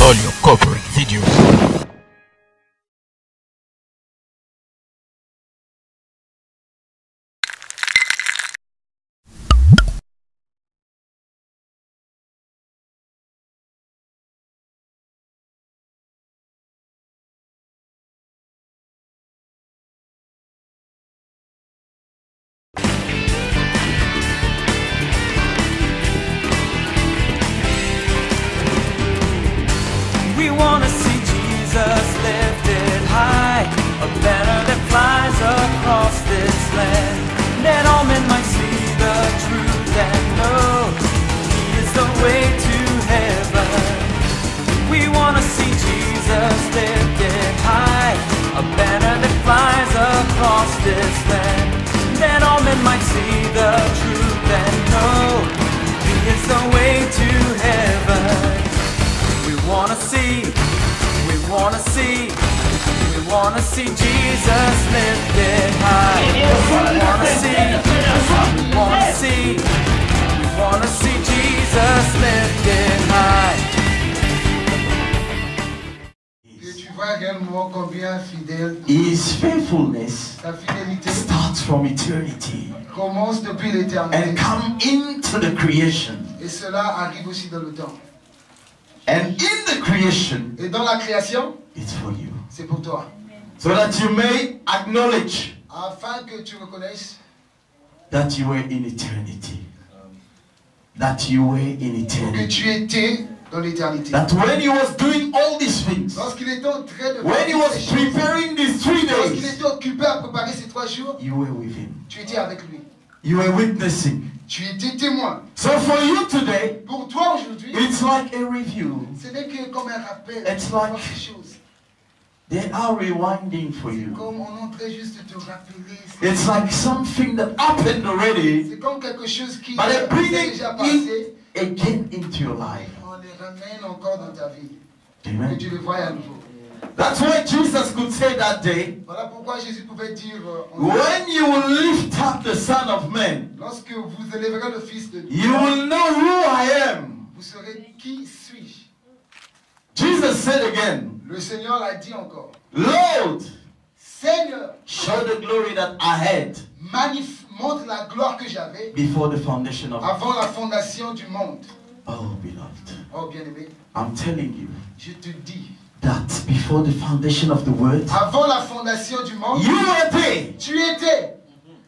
All your corporate videos. We want to see Jesus lifted high, a banner that flies across this land, that all men might see the truth and know He is the way to heaven. We want to see Jesus lifted high, a banner that flies across this land, that all men might see the truth and know He is the way to heaven. We wanna see, we wanna see, we wanna see Jesus lifted high. We wanna see, we wanna see, we wanna see Jesus lifted high. Que tu vois réellement combien fidèle His faithfulness sa fidélité starts from eternity commence depuis and l'éternité. come into the creation. Et cela arrive aussi dans le temps. And in the creation, Et dans la création, it's for you. c'est pour toi. So that you may acknowledge Afin que tu reconnaisses that you were in eternity. That you were in que eternity. tu étais dans l'éternité. That when he was doing all these things, Lorsqu'il était en train de when he faire was toutes ces choses, preparing these 3 lorsqu'il days, était occupé à préparer ces 3 jours, you were with him. tu étais avec lui. You were witnessing. Tu étais témoin. So for you today, Pour toi aujourd'hui, it's like a review. ce n'est que comme un rappel. It's de voir like- ces choses. They are rewinding for you. Comme on est en train juste de te rappeler. It's like something that happened already, C'est comme quelque chose qui but they bring s'est it déjà passé. in again into your life. On les ramène encore dans ta vie. Que Amen. tu le vois à nouveau. That's why Jesus could say that day, Voilà pourquoi Jésus pouvait dire when you will lift up the Son of Man, lorsque vous élèverez le Fils de Dieu, you will know who I am. vous saurez qui suis-je. Jesus said again, Le Seigneur l'a dit encore. Lord, Seigneur, show the glory that I had montre la gloire que j'avais before the foundation of avant la fondation du monde. Oh, beloved, Oh bien-aimé, I'm telling you je te dis, that before the foundation of the world, avant la fondation du monde, you were there.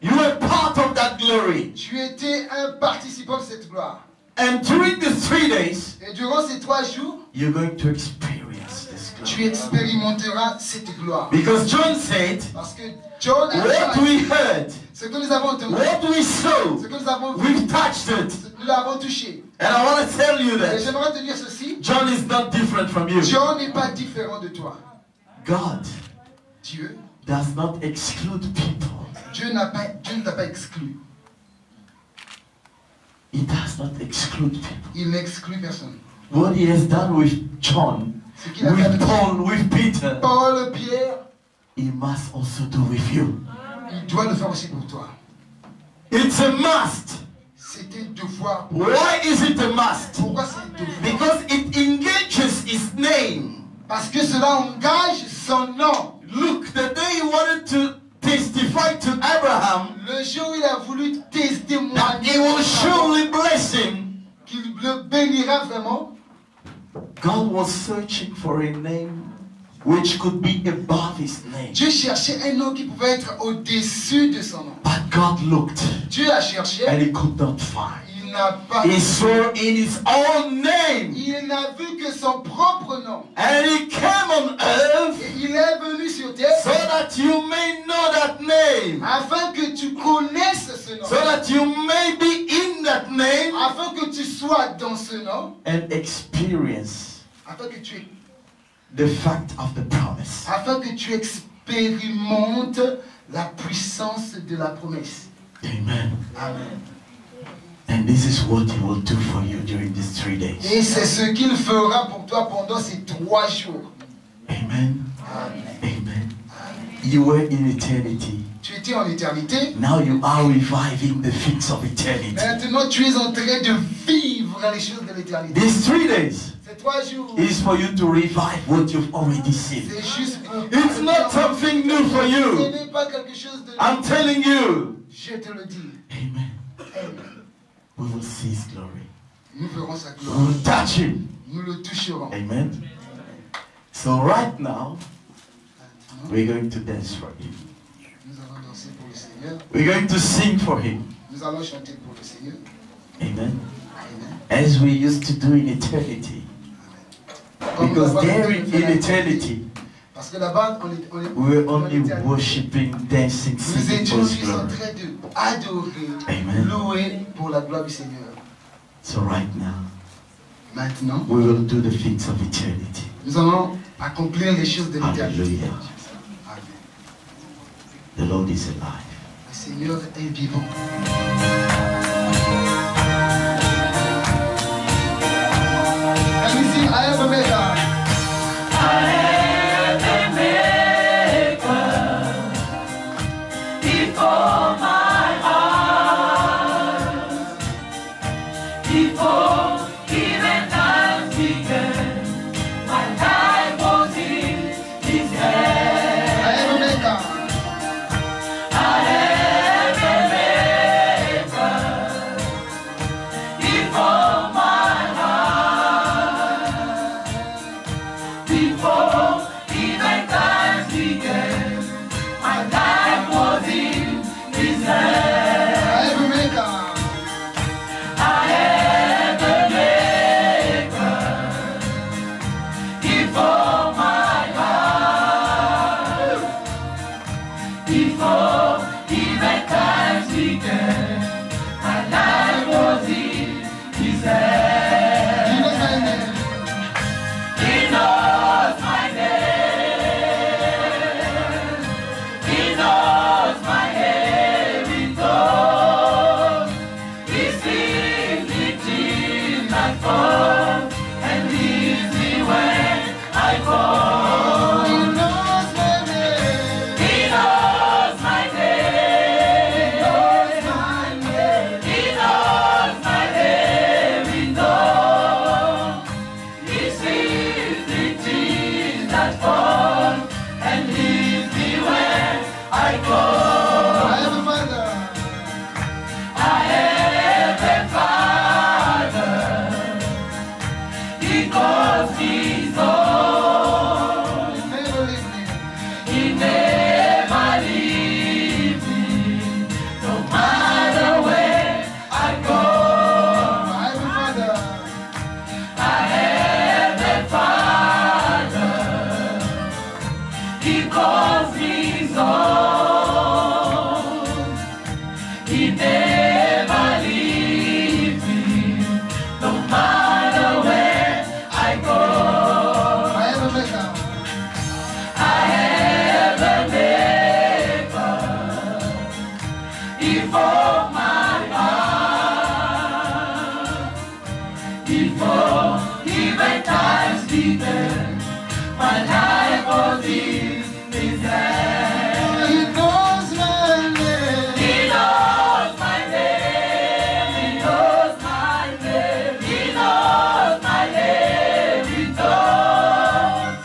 You were part of that glory. tu étais un participant de cette gloire. And during the 3 days, Et durant ces 3 jours, you're going to experience this tu glory. expérimenteras cette gloire. Because John said, Parce que John a what we heard, ce que nous avons entendu, what we saw, ce que nous avons vu, we've touched it. nous l'avons touché. And I want to tell you Et that j'aimerais te dire ceci, John is not different from you. John n'est pas différent de toi. God Dieu, does not exclude people. Dieu ne t'a pas exclu. He does not exclude people. Il n'exclut personne. What he has done with John, Ce qu'il a fait with avec Paul, with Peter, Paul, Pierre, he must also do with you. il doit le faire aussi pour toi. It's a must. C'est un devoir. Why is it a must? Pourquoi c'est un devoir? Because it engages his name. Parce que cela engage son nom. Look, the day he wanted to testify to Abraham Le jour où il a voulu that témoigner he will surely bless him, qu'il le bénira vraiment, God was searching for a name which could be above his name. Dieu cherchait un nom qui pouvait être au-dessus de son nom. But God looked Dieu a cherché, and he could not find. il n'a pas, He saw in his own name. il n'a vu que son propre nom. And he came on earth Et il est venu sur terre so that you may know that name. afin que tu connaisses ce nom, So that you may be in that name afin que tu sois dans ce nom, and experience afin que tu, the fact of the promise. afin que tu expérimentes la puissance de la promesse. Amen. Amen. And this is what he will do for you during these 3 days. Et c'est ce qu'il fera pour toi pendant ces 3 jours. Amen. Amen. Amen. You were in eternity. Tu étais en éternité. Now you are reviving the things of eternity. Maintenant, tu es en train de vivre les choses de l'éternité. These 3 days Ces 3 jours, is for you to revive what you've already seen. c'est juste pour... It's not something new for Ce you. n'est pas quelque chose de... I'm telling you. Je te le dis. Amen. Amen. We will see his glory. Nous verrons sa We gloire. will touch him. Nous le toucherons. Amen. So right now, we're going to dance for him. Nous allons danser pour le Seigneur. We're going to sing for him. Nous allons chanter pour le Seigneur. Amen. Amen. As we used to do in eternity. Because there in eternity, Parce que là-bas, on est we were dans only l'éternité. worshiping, dancing, Nous singing étions for his juste en glory. train de adorer, Amen. louer pour la gloire du Seigneur. So right now, Maintenant, we will do the things of eternity. nous allons accomplir les choses de l'éternité. Hallelujah. Amen. The Lord is alive. Le Seigneur est vivant. Can we sing I am a maker? Before my eyes, before even time began, my life was in His hand. I am a maker. I am a maker. Before my eyes, before even time began, my life was in His hand. I am a maker. I am a maker. Before my eyes, before even times began, my life was in His hand. He knows my name. He knows my name. He knows my every thought. He sees me in my fall and leaves me when I fall. He knows my name. He knows my name. He knows my name. He knows. He sees the tears that fall and leaves me when I fall. I am a mother. I have a Father. He calls me His own. Never leave me. He never leaves me, no matter where I go. I am a mother. I have a Father. He calls me His own. He never leaves me, no matter where I go. I am a maker. I have a maker before my eyes, before even times began, my life was in His hand. He knows my name. He knows my name. He knows my name. He knows my every thought.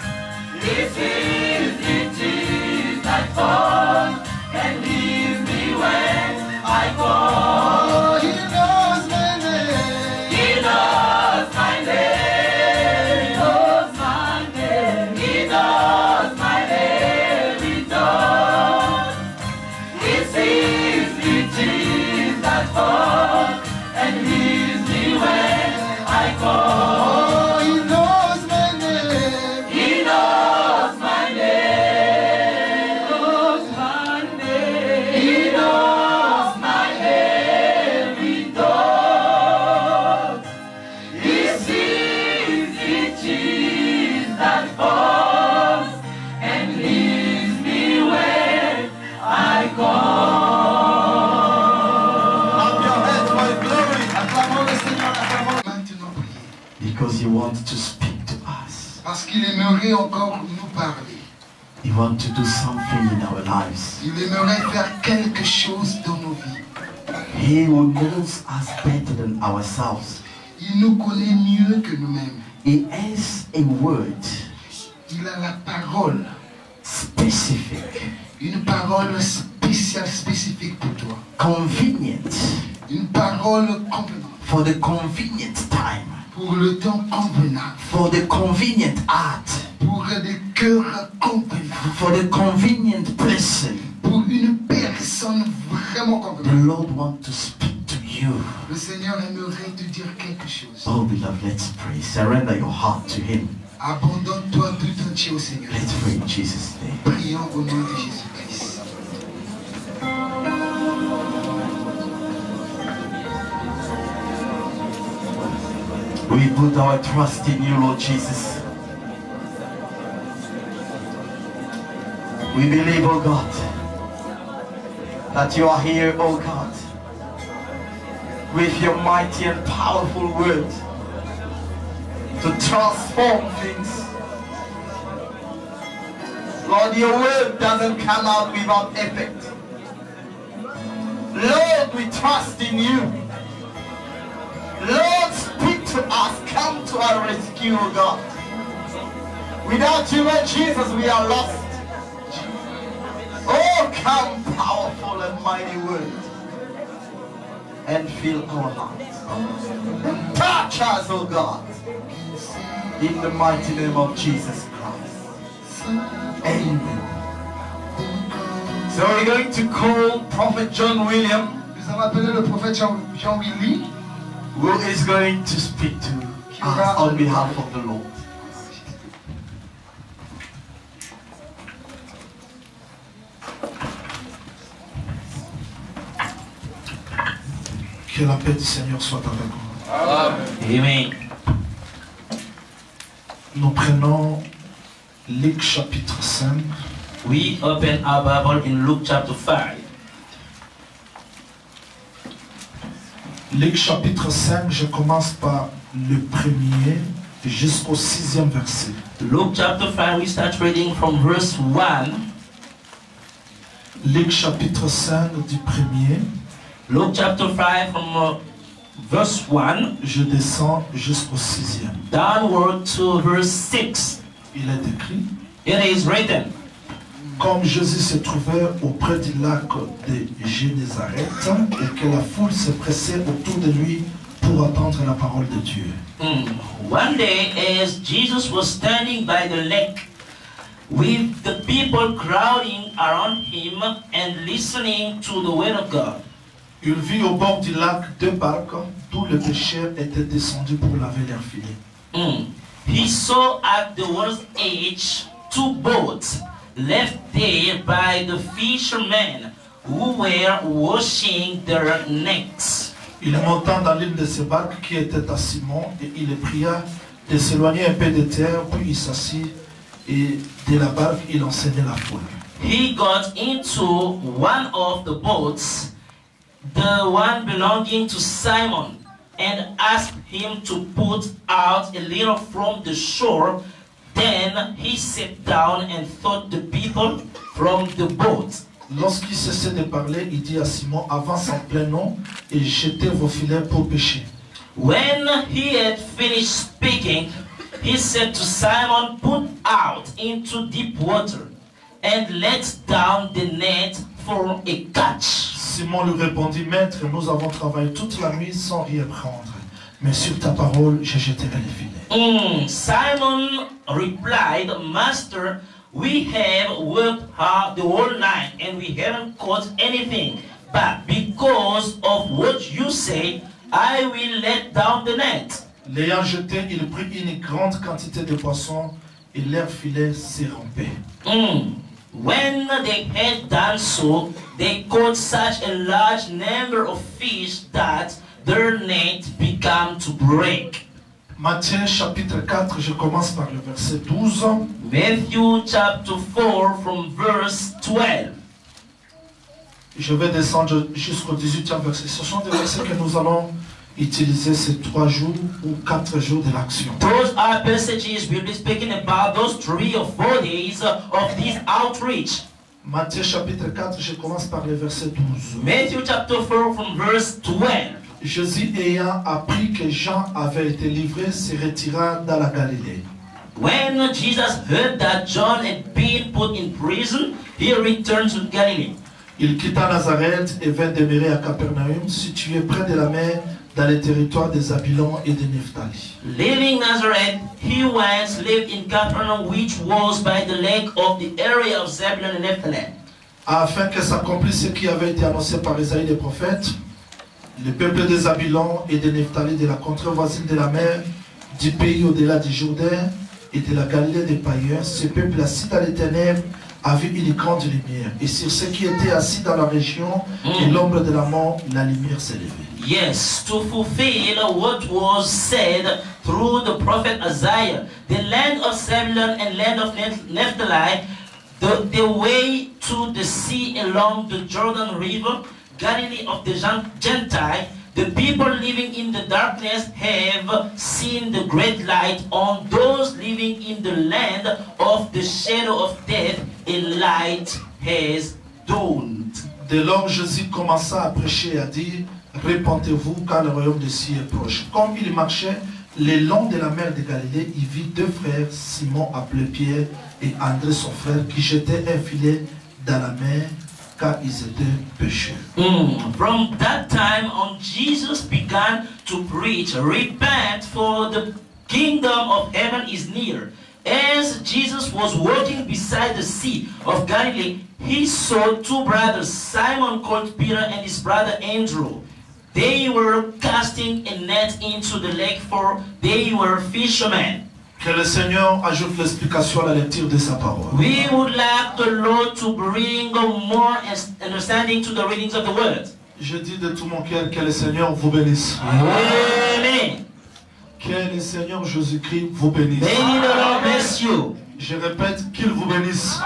He sees the tears that fall and leaves me when I fall. Oh, he knows my name. He knows my name. He knows my name. He knows my Because He wants to speak to us. Parce qu'il aimerait encore nous parler. He wants to do something in our lives. Il aimerait faire quelque chose dans nos vies. He who knows us better than ourselves. Il nous connaît mieux que nous-mêmes. He has a word. Il a la parole. Specific. Une parole spéciale, spécifique pour toi. Convenient. Une parole convenante. For the convenient time. Pour le temps convenable. For the convenient heart. Pour des cœurs convenables. For the convenient person. Pour une personne vraiment The convenable. Lord wants to speak to you. Le Seigneur aimerait te dire quelque chose. Oh beloved, let's pray. Surrender your heart to Him. Abandonne-toi tout entier au Seigneur. Let's pray in Jesus' name. Prions au nom de Jésus-Christ. We put our trust in you, Lord Jesus. We believe, oh God, that you are here, oh God, with your mighty and powerful word to transform things. Lord, your word doesn't come out without effect. Lord, we trust in you. Lord, speak to us. Come to our rescue, oh God. Without you, Lord Jesus, we are lost. Oh, come, powerful and mighty word, and fill our hearts. Touch us, oh God, in the mighty name of Jesus Christ. Amen. So we're going to call Prophet John William, Nous allons appeler le prophète Jean-Willy, who is going to speak to us on behalf of the Lord. Que la paix du Seigneur soit avec vous. Amen. Nous prenons Luc chapitre 5. We open our Bible in Luke chapter 5. Luc chapitre 5, je commence par le premier jusqu'au 6e verset. Luke chapter 5, we start reading from verse 1. Luc chapitre 5 du premier, Luke chapter 5 from verse 1 je descends jusqu'au 6e. downward to verse 6. Il est écrit: It is written, Comme Jésus se trouvait auprès du lac de Génézareth et que la foule se pressait autour de lui pour attendre la parole de Dieu. One day, as Jesus was standing by the lake, with the people crowding around him and listening to the word of God, Il vit au bord du lac deux barques d'où les pêcheurs étaient descendus pour laver leurs filets. he saw at the water's edge 2 boats left there by the fishermen who were washing their nets. Il monta dans l'une de ces barques qui était à Simon et il le pria de s'éloigner un peu de terre, puis il s'assit et de la barque il enseignait la foule. He got into one of the boats, the one belonging to Simon, and asked him to put out a little from the shore. Then he sat down and taught the people from the boat. Lorsqu'il cessait de parler, il dit à Simon: avance en plein eau et jetez vos filets pour pêcher. When he had finished speaking, he said to Simon, put out into deep water and let down the net for a catch. Simon lui répondit: Maître, nous avons travaillé toute la nuit sans rien prendre, mais sur ta parole, je jetterai les filets. Simon replied, Master, we have worked hard the whole night and we haven't caught anything. But because of what you say, I will let down the net. L'ayant jeté, il prit une grande quantité de poissons et leurs filets se rompaient. When they had done so, they caught such a large number of fish that their net began to break. Matthieu chapitre 4, je commence par le verset 12. Matthew chapter 4 from verse 12. Je vais descendre jusqu'au 18e verset. Ce sont des versets que nous allons utiliser ces 3 jours ou 4 jours de l'action. Those are passages we'll be speaking about, those 3 or 4 days of this outreach. Matthieu chapitre 4, je commence par le verset 12. Matthew chapter 4 from verse 12. Jésus ayant appris que Jean avait été livré, se retira dans la Galilée. When Jesus heard that John had been put in prison, he returned to Galilee. Il quitta Nazareth et vint demeurer à Capernaum, situé près de la mer, dans les territoires des Zabulon et de Nephtali. Leaving Nazareth, he went lived in Capernaum, which was by the lake of the area of Zebulun and Naphtali. Afin que s'accomplisse ce qui avait été annoncé par Isaïe le prophète, le peuple des Zabulon et de Nephtali, de la contrée voisine de la mer, du pays au-delà du Jourdain et de la Galilée des païens, ce peuple assis dans les ténèbres a vu une grande lumière. Et sur ceux qui étaient assis dans la région et l'ombre de la mort, la lumière s'est levée. Yes, to fulfill what was said through the prophet Isaiah, the land of Zebulun and land of Naphtali, the way to the sea along the Jordan River, Galilee of the Gentile, the people living in the darkness have seen the great light. On those living in the land of the shadow of death, a light has dawned. Dès lors, Jésus commença à prêcher et à dire, répentez-vous car le royaume des cieux est proche. Comme il marchait le long de la mer de Galilée, il vit 2 frères, Simon appelé Pierre et André son frère, qui jetaient un filet dans la mer car ils étaient pécheurs. From that time on, Jesus began to preach, repent, for the kingdom of heaven is near. As Jesus was walking beside the sea of Galilee, he saw 2 brothers, Simon called Peter and his brother Andrew. They were casting a net into the lake, for they were fishermen. Que le Seigneur ajoute l'explication à la lecture de sa parole. We would like the Lord to bring more understanding to the readings of the word. Je dis de tout mon cœur que le Seigneur vous bénisse. Amen. Que le Seigneur Jésus-Christ vous bénisse. May the Lord bless you. Je répète, qu'il vous bénisse.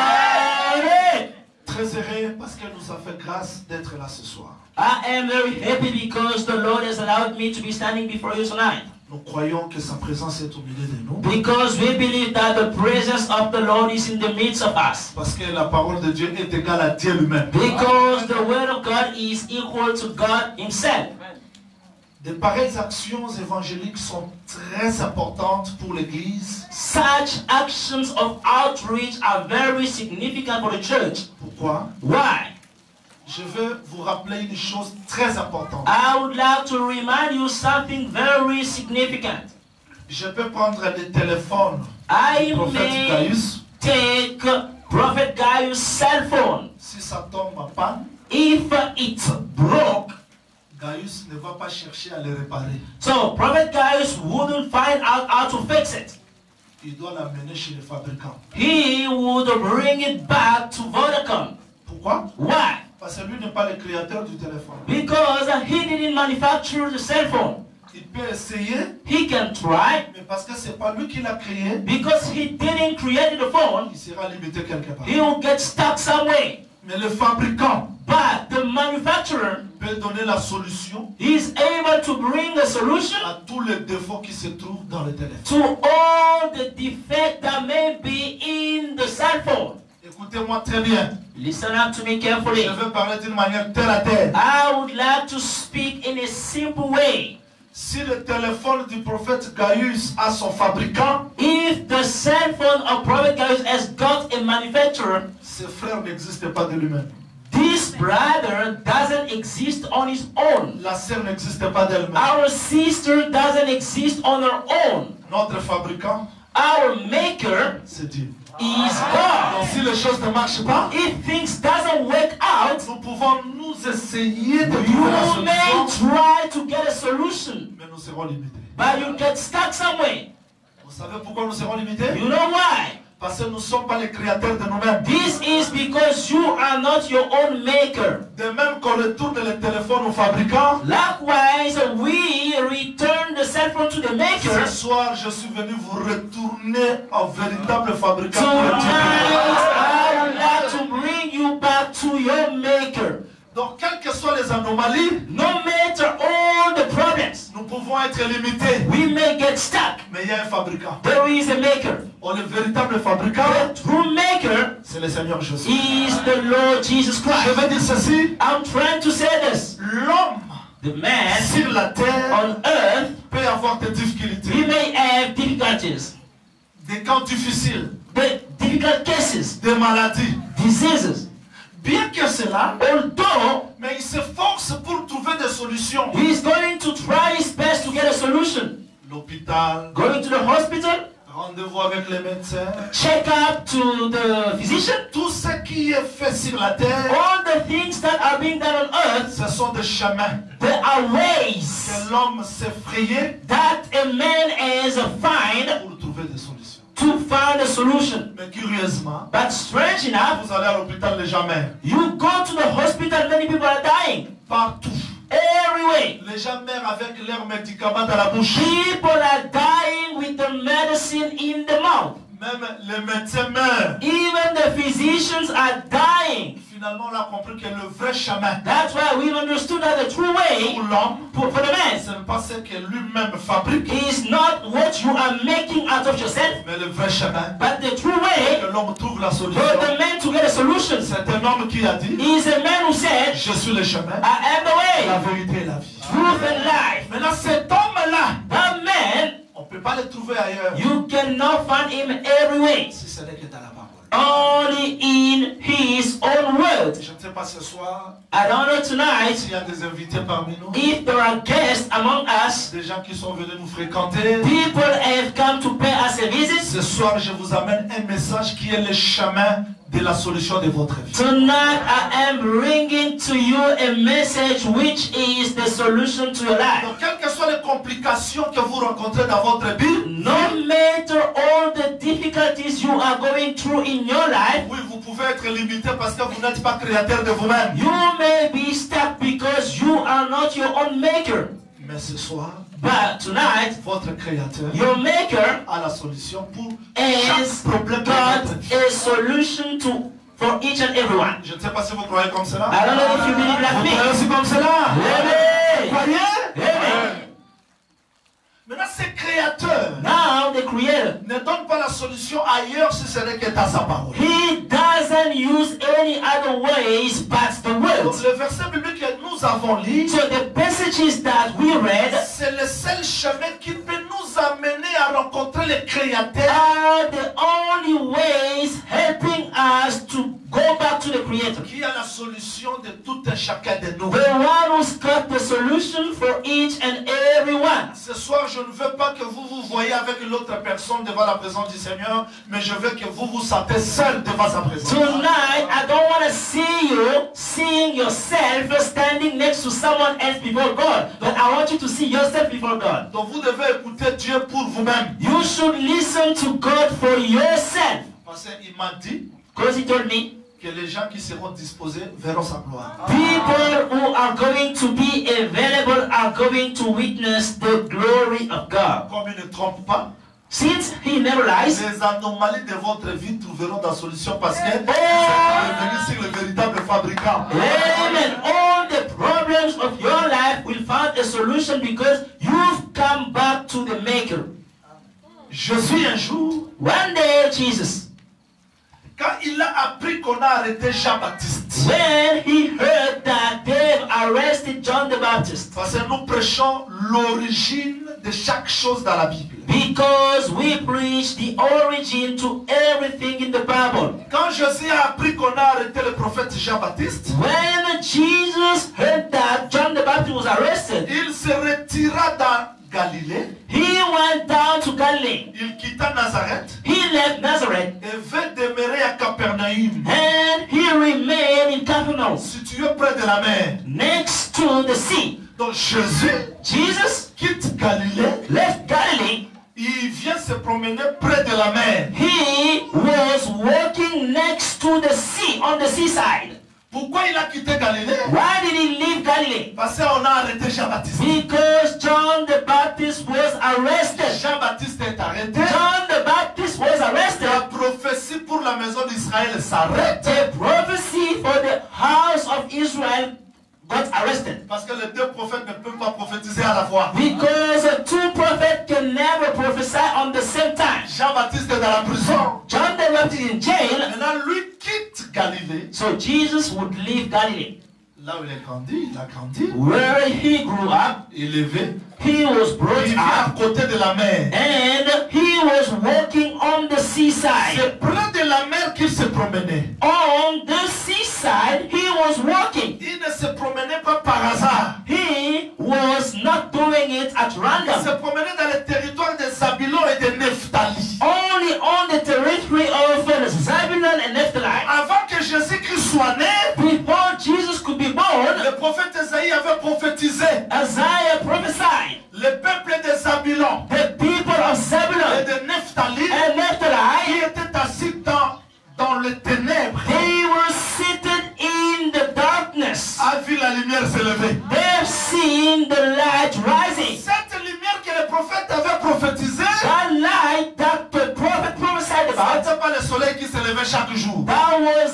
Amen. Très heureux parce qu'elle nous a fait grâce d'être là ce soir. I am very happy because the Lord has allowed me to be standing before you tonight. Nous croyons que sa présence est au milieu de nous. Because we believe that the presence of the Lord is in the midst of us. Parce que la parole de Dieu est égale à Dieu lui-même. Because the word of God is equal to God himself. De pareilles actions évangéliques sont très importantes pour l'Église. Such actions of outreach are very significant for the church. Pourquoi? Why? Je veux vous rappeler une chose très importante. I would like to remind you something very significant. Je peux prendre le téléphone I du prophète may Gaius. take Prophet Gaius' cell phone. Si ça tombe en panne, If it's broke, Gaius ne va pas chercher à le réparer. so Prophet Gaius wouldn't find out how to fix it. Il doit l'amener chez le fabricant. He would bring it back to Vodacom. Pourquoi? Why? Parce que lui n'est pas le créateur du téléphone. Because he didn't manufacture the cell phone. Il peut essayer, He can try, mais parce que c'est pas lui qui l'a créé, because he didn't create the phone, il sera limité quelque part. he will get stuck somewhere. Mais le fabricant But the manufacturer peut donner la solution is able to bring a solution à tous les défauts qui se trouvent dans le téléphone. to all the defects that may be in the cell phone. Écoutez-moi très bien. Listen up to me carefully. Je veux parler d'une manière terre à terre. I would like to speak in a simple way. Si le téléphone du prophète Gaius a son fabricant, If the cell phone of Prophet Gaius has got a manufacturer, ses frères n'existent pas de lui-même. this brother doesn't exist on his own. La sœur n'existe pas d'elle-même. Our sister doesn't exist on her own. Notre fabricant, Our maker c'est Dieu. is God. Donc si les choses ne marchent pas, If things doesn't work out, nous pouvons nous essayer de trouver la you may solution, try to get a solution, mais nous serons limités. but you'll get stuck somewhere. Vous savez pourquoi nous serons limités? You know why? Parce que nous ne sommes pas les créateurs de nous-mêmes. This is because you are not your own maker. De même qu'on retourne le téléphone au fabricant, Likewise, we return the cell phone to the maker. ce soir je suis venu vous retourner au véritable fabricant. Tonight, I would like to bring you back to your maker. Donc quelles que soient les anomalies, No matter all pouvons être limités, We may get stuck. mais il y a un fabricant. There is a maker. Oh, le véritable fabricant, The true maker c'est le Seigneur Jésus. is the Lord Jesus Je Christ. vais dire ceci, I'm trying to say this. l'homme The man sur la terre on earth, peut avoir des he difficultés, may have difficulties, des cas difficiles, the difficult cases, des maladies. diseases. Bien que cela, Although mais il s'efforce pour trouver des solutions. he is going to try his best to get a solution. L'hôpital, Going to the hospital, rendez-vous avec les médecins, check up to the physician. tout ce qui est fait sur la terre, All the things that are being done on earth, ce sont des chemins there are ways que l'homme s'est frayé that a man has find pour trouver des solutions. to find a solution. Mais curieusement, But strange enough, vous allez à l'hôpital, les gens meurent. you go to the hospital, many people are dying. Partout. Everywhere. Les gens meurent avec leurs médicaments dans la bouche. People are dying with the medicine in the mouth. Même les médecins meurent. Even the physicians are dying. Finalement, on a compris que le vrai chemin That's why we've understood that the true way pour l'homme, for the man ce n'est pas ce que lui-même fabrique, is not what you are making out of yourself, mais le vrai chemin but the true way que l'homme trouve la solution. for the man to get a solution C'est un homme qui a dit, is a man who said, je suis le chemin, I am the la way, vérité et la vie. truth and life. Maintenant, cet homme-là, That man, on ne peut pas le trouver ailleurs you cannot find him everywhere, si ce n'est que dans la parole. only in his own word. Je ne sais pas ce soir I don't know tonight s'il y a des invités parmi nous, if there are guests among us. des gens qui sont venus nous fréquenter. People have come to pay us a visit. Ce soir, je vous amène un message qui est le chemin de la solution de votre vie. Tonight I am bringing to you a message which is the solution to your life. Donc, quelles que soient les complications que vous rencontrez dans votre vie, No matter all the difficulties you are going through in your life, oui, vous pouvez être limité parce que vous n'êtes pas créateur de vous-même. you may be stuck because you are not your own maker. Mais ce soir, But tonight, votre créateur your maker a la solution pour has chaque problème de got votre vie. a solution to for each and everyone. Je ne sais pas si vous croyez comme cela. I don't know if you believe like Vous me. croyez aussi comme cela. Vous Amen. croyez? Amen. Maintenant, ces créateurs Now the Creator, ne donnent pas la solution ailleurs si ce n'est que dans sa parole. He doesn't use any other ways but the Donc, words. le verset biblique que nous avons lu, So the passages that we read c'est le seul chemin qui peut nous amener à rencontrer le créateur are the only ways helping us to go back to the Creator. qui a la solution de tout un chacun de nous. The one who's got the solution for each and every one. Ce soir, je ne veux pas que vous vous voyez avec l'autre personne devant la présence du Seigneur, mais je veux que vous vous sentez seul devant sa présence. Tonight, I don't want to see you seeing yourself standing next to someone else before God, but I want you to see yourself before God. Donc vous devez écouter Dieu pour vous-même. You should listen to God for yourself. Parce qu'il m'a dit Because He told me, que les gens qui seront disposés verront sa gloire. people who are going to be available are going to witness the glory of God. Comme il ne trompe pas, Since He never lies, les anomalies de votre vie trouveront la solution parce que vous êtes revenu sur le véritable fabricant. amen, all the problems of your life will find a solution because you've come back to the Maker. Je suis un jour, One day, Jesus, quand il a appris qu'on a arrêté Jean-Baptiste, when He heard that they've arrested John the Baptist, parce que nous prêchons l'origine de chaque chose dans la Bible. because we preach the origin to everything in the Bible. Quand Jésus a appris qu'on a arrêté le prophète Jean-Baptiste, When Jesus heard that John the Baptist was arrested, il se retira dans Galilée, he went down to Galilee. il quitta Nazareth He left Nazareth et vint demeurer à Capernaum, and he remained in Capernaum, situé près de la mer. next to the sea. Donc Jésus Jesus quitte Galilée, left Galilee. il vient se promener près de la mer. He was walking next to the sea, on the seaside. Pourquoi il a quitté Galilée? Why did he leave Galilee? Parce qu'on a arrêté Jean-Baptiste. Because John the Baptist was arrested. Jean-Baptiste est arrêté. John the Baptist was arrested. La prophétie pour la maison d'Israël s'arrête. The prophecy for the house of Israel got arrested. Parce que les deux prophètes ne peuvent pas prophétiser à la fois. Because two prophets can never prophesy on the same time. Jean-Baptiste est dans la prison. John the Baptist in jail. Maintenant, lui quitte Galilée. So Jesus would leave Galilee. Là où il est grandi, il a grandi. Where he grew up, Élevé. he was brought Il vit à up. côté de la mer. And he was walking on the seaside. C'est près de la mer qu'il se promenait. On the seaside, he was walking. Il ne se promenait pas par hasard. He was not doing it at Il random. se promenait dans le territoire de Zabulon et de Nephtali. Only on the territory of Zebulun and Naphtali. Avant que Jésus-Christ soit né, Before Jesus could be born, le prophète Esaïe avait prophétisé. Isaiah prophesied. Le peuple de Zabulon The people of et Zebulun de Nephtali and qui Naphtali, étaient assis dans les ténèbres, they were seated in the darkness. a vu la lumière s'élever. They've seen the light rising. Cette lumière que le prophète avait prophétisée, That light that the prophet prophesied ce about, n'était pas le soleil qui s'élevait chaque jour. that was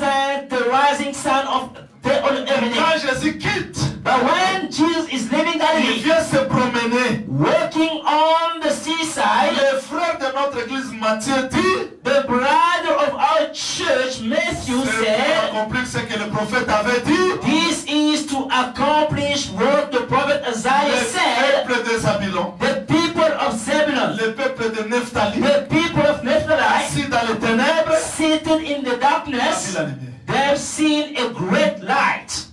the rising sun of the on every day. Quand Jésus quitte, But when Jesus is leaving il Galilee, vient se promener. walking on the seaside, Le frère de notre église Matthieu dit, the brother of our church, Matthew, c'est pour said, accomplir ce que le prophète avait dit. this is to accomplish what the prophet Isaiah said. Le peuple de Zabulon, The people of Zebulun, le peuple de Nephtali, the people of Naphtali, assis dans les ténèbres, seated in the a vu darkness, la lumière. they've seen a great light.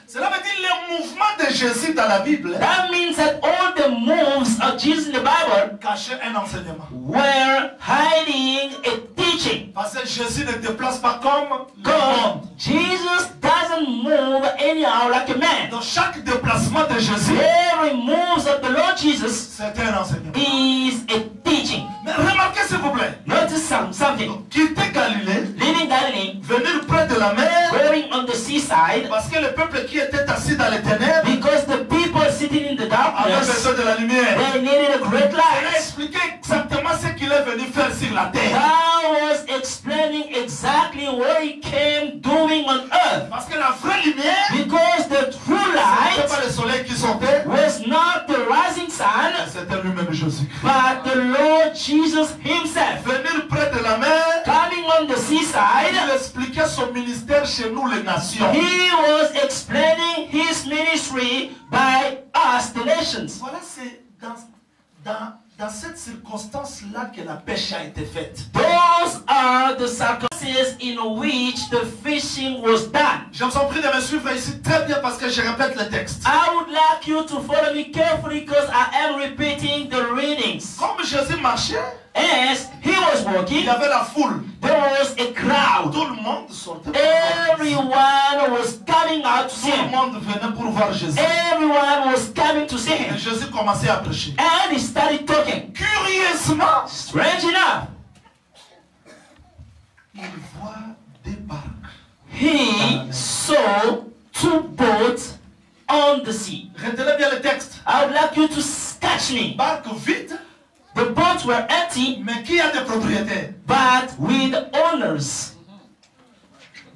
Cela veut dire le mouvement de Jésus dans la Bible That means that all the moves of Jesus in the Bible cachait un enseignement. were hiding a teaching. Parce que Jésus ne déplace pas comme le God, monde. Jesus doesn't move anyhow like a man. Dans chaque déplacement de Jésus, Every move of the Lord Jesus c'est un enseignement. is a teaching. Mais remarquez s'il vous plaît, Notice something. quitter Galilée, Leaving Galilee, venir près de la mer, going on the seaside, parce que le peuple qui était assis dans les ténèbres because the people sitting in the avait darkness, besoin de la lumière. they needed a great Il a light. expliqué exactement ce qu'il est venu faire sur la terre. That was explaining exactly what he came doing on earth. Parce que la vraie lumière, Because the true ce light n'était pas le soleil qui sortait, was not the rising sun, c'était lui-même Jésus. but the Lord Jesus himself. Venir près de la mer, Coming on the il seaside, expliquait son ministère chez nous les nations. he was explaining his ministry by us, the nations. Voilà, c'est dans cette circonstance-là que la pêche a été faite. Those are the circumstances in which the fishing was done. Je vous en prie de me suivre ici très bien parce que je répète le texte. I would like you to follow me carefully because I am repeating the readings. Comme Jésus marchait, As he was il walking, y avait la foule. there was a crowd. Tout le monde sortait. Everyone was coming out to see Tout le him. monde venait pour voir Jésus. Everyone was coming to see Et him. Jésus commençait à prêcher. And he started talking. Curieusement, Strange enough, il voit des barques. he saw two boats on the sea. Retenez bien le texte. I would like you to catch me. Barques vides, The boats were empty, mais qui a des propriétaires? but with owners.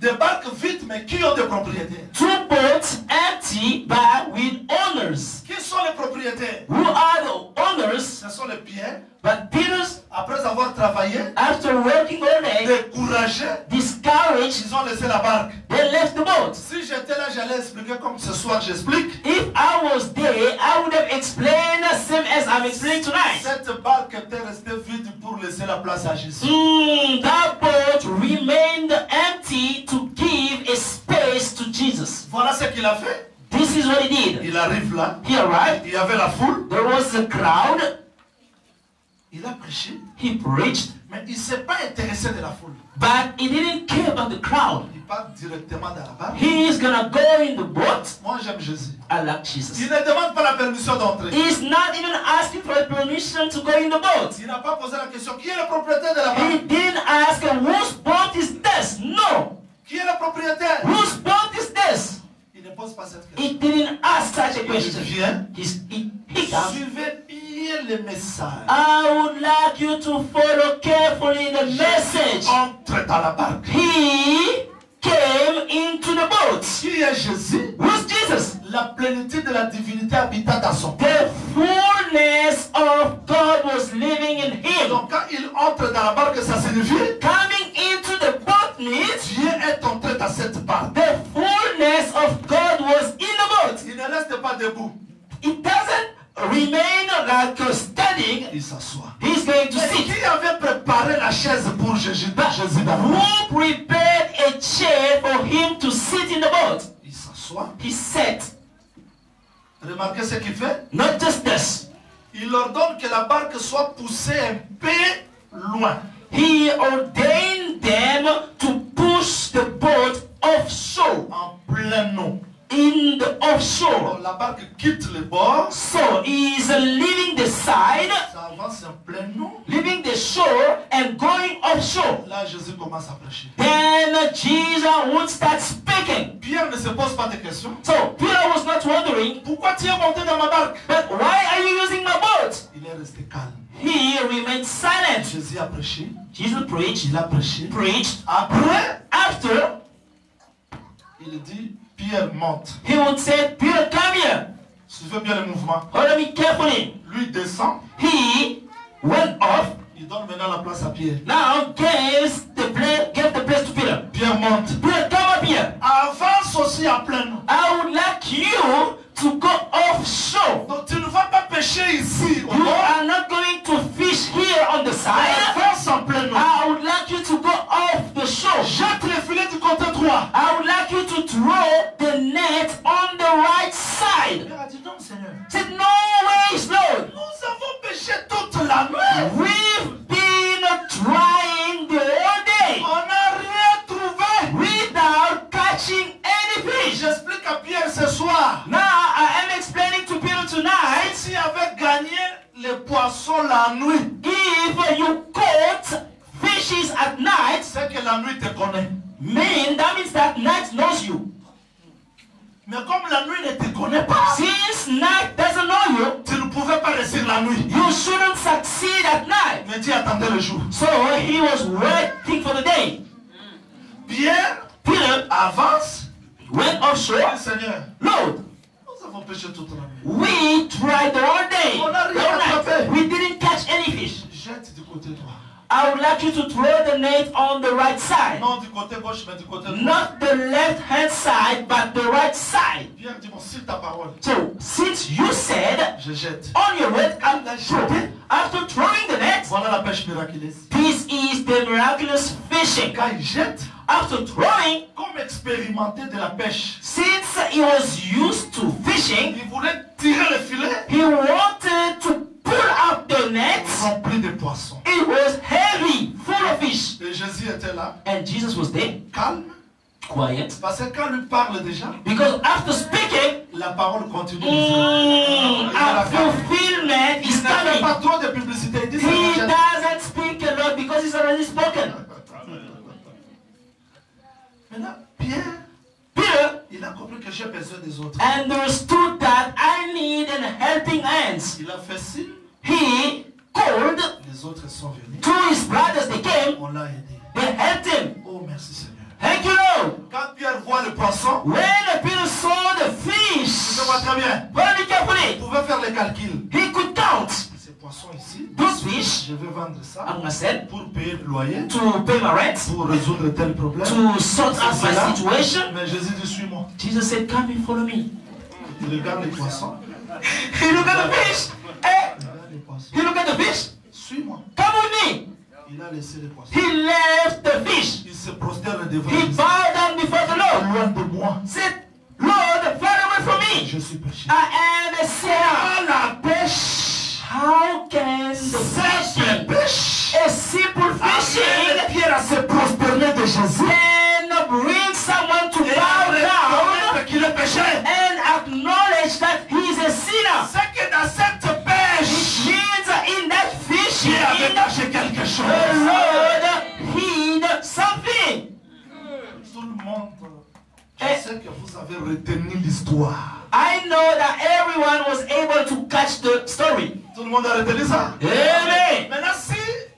Des barques vides, mais qui ont des propriétaires? Two boats empty, but with owners. Qui sont les propriétaires? Who are the owners? Ce sont les Pierre. But Peter's, Après avoir travaillé, after working all day, découragés, discouraged, ils ont laissé la barque. they left the boat. Si j'étais là, j'allais expliquer comme ce soir j'explique. If I was there, I would have explained the same as I'm explaining tonight. Cette barque était restée vide pour laisser la place à Jésus. That boat remained empty to give a space to Jesus. Voilà ce qu'il a fait. This is what he did. Il arrive là, He arrived, il y avait la foule, there was a crowd, il a prêché, he preached, mais il ne s'est pas intéressé de la foule. but he didn't care about the crowd. Il part directement dans la barque. He is gonna go in the boat. Moi j'aime Jésus. I like Jesus. Il ne demande pas la permission d'entrer. He's not even asking for permission to go in the boat. Il n'a pas posé la question, qui est le propriétaire de la He barque? didn't ask whose boat is this. No. Qui est le propriétaire? Whose boat is this? Il ne pose pas cette question. He didn't ask such a Il question. vient. He comes. Suivez bien le message. I would like you to follow carefully the message. Entre dans la barque. He came into the boat. Qui est Jésus? Who's Jesus? plénitude de la divinité habita dans son cœur. The fullness of God was living in him. Donc quand il entre dans la barque, ça signifie Coming into the boat means Dieu est entré dans cette barque. the fullness of God was in the boat. Il ne reste pas debout. It doesn't remain like standing. Il s'assoit. He's going to Mais sit. qui avait préparé la chaise pour Jésus d'abord? Who prepared a chair for him to sit in the boat? Il s'assoit. He sat. Remarquez ce qu'il fait. Not just this. Il ordonne que la barque soit poussée un peu loin. He ordained them to push the boat offshore. En plein eau. In the offshore. Alors, la barque quitte le bord. So he is leaving the side, Ça avance en plein eau. leaving the shore and going offshore. Là, Jésus commence à prêcher. Then Jesus would start speaking. Pierre ne se pose pas de questions. So Peter was not wondering, Pourquoi tu es monté dans ma barque? but why are you using my boat? Il est resté calme. He remained silent. Jésus a prêché. Jesus preached, Il a prêché. preached. Après, After, il dit, Pierre monte. he would say, Peter, come here. Suivez bien le mouvement. Follow me carefully. Lui descend. He went off. Il donne maintenant la place à Pierre. Now gave the place to Peter. Pierre monte. Peter, come up here. Avance aussi à plein eau. I would like you to go offshore. Donc tu ne vas pas pêcher ici. Au You bord. are not going to fish here on the side. Avance en plein eau. I would like you to go off the shore. Jette les filets du côté droit. I would like you to throw the net on the right side. Pierre a dit non, Seigneur. Said, no ways, Lord. Nous avons pêché toute la nuit. We've been trying the whole day On n'a rien trouvé. without catching any fish. J'explique à Pierre ce soir. Now I am explaining to Peter tonight, Si tu avais gagné les poissons la nuit, if you caught fishes at night, c'est que la nuit te connaît. that means that night knows you. Mais comme la nuit ne te connaît pas, Since night doesn't know you, tu ne pouvais pas réussir la nuit. you shouldn't succeed at night. Mais tu attendais le jour. So he was waiting for the day. Pierre Peter avance. went offshore. Oui, Seigneur, Lord, nous avons pêché toute la nuit. we tried the whole day. On n'a The rien whole night. attrapé. We didn't catch any fish. Jette du côté droit. I would like you to throw the net on the right side. Non du côté gauche, mais du côté droit. Not the left hand side, but the right side. Pierre dit, bon, cite ta parole. So, since you said, Je jette. on your word, I'm throw. After throwing the net, Voilà la pêche miraculeuse. this is the miraculous fishing. Quand il jette, After throwing, comme expérimenté de la pêche, since he was used to fishing, il voulait tirer le filet he wanted to pull out the net. rempli de poissons. It was heavy, full of fish. Et Jésus était là, And Jesus was there, calme, quiet. parce que quand lui parle déjà, Because after speaking, la parole continue. Il a fulfillment is ne fait coming. pas trop de publicité. Il dit, He Seigneur, jette. doesn't speak a lot because he's already spoken. Maintenant, Pierre, Peter il a compris que j'ai besoin des autres. understood that I need an helping hands. Il a fait signe, He called les autres sont venus. to his brothers. They came. On l'a aidé. They helped him. Oh, merci Seigneur. Thank you, Lord. Quand Pierre voit le poisson, When Peter saw the fish, tu vois très bien, follow me il carefully. pouvait faire les calculs. He could count Ces poissons ici, those fish. je vais vendre ça I'm gonna sell pour payer le loyer, to pay my rent, pour résoudre tel problème. to sort out my Cela. situation. Mais Jésus dit, suis-moi. Jesus said, "Come and follow me." Il regarde les poissons. He looked at the fish. Eh? Il regarde les poissons. He looked at the fish. Suis-moi. Come with me. Il a laissé les poissons. He left the fish. Il se prosterne devant He Jésus. bowed down before the Lord. Loin de moi, Said, "Lord, far away from me. je suis péché. I am a sinner." La pêche, How can the simple fishing, pêche, a simple fishing, Pierre à se prosterner de Jésus. can bring someone to Et bow down reconnaître qu'il est péché. and acknowledge that he is a sinner? C'est que dans cette pêche, Means in that fishing, Dieu avait caché quelque the chose. Lord hid something. Tout le monde, je Eh. sais que vous avez retenu l'histoire. I know that everyone was able to catch the story. Tout le monde a retenu ça? Amen. Maintenant, si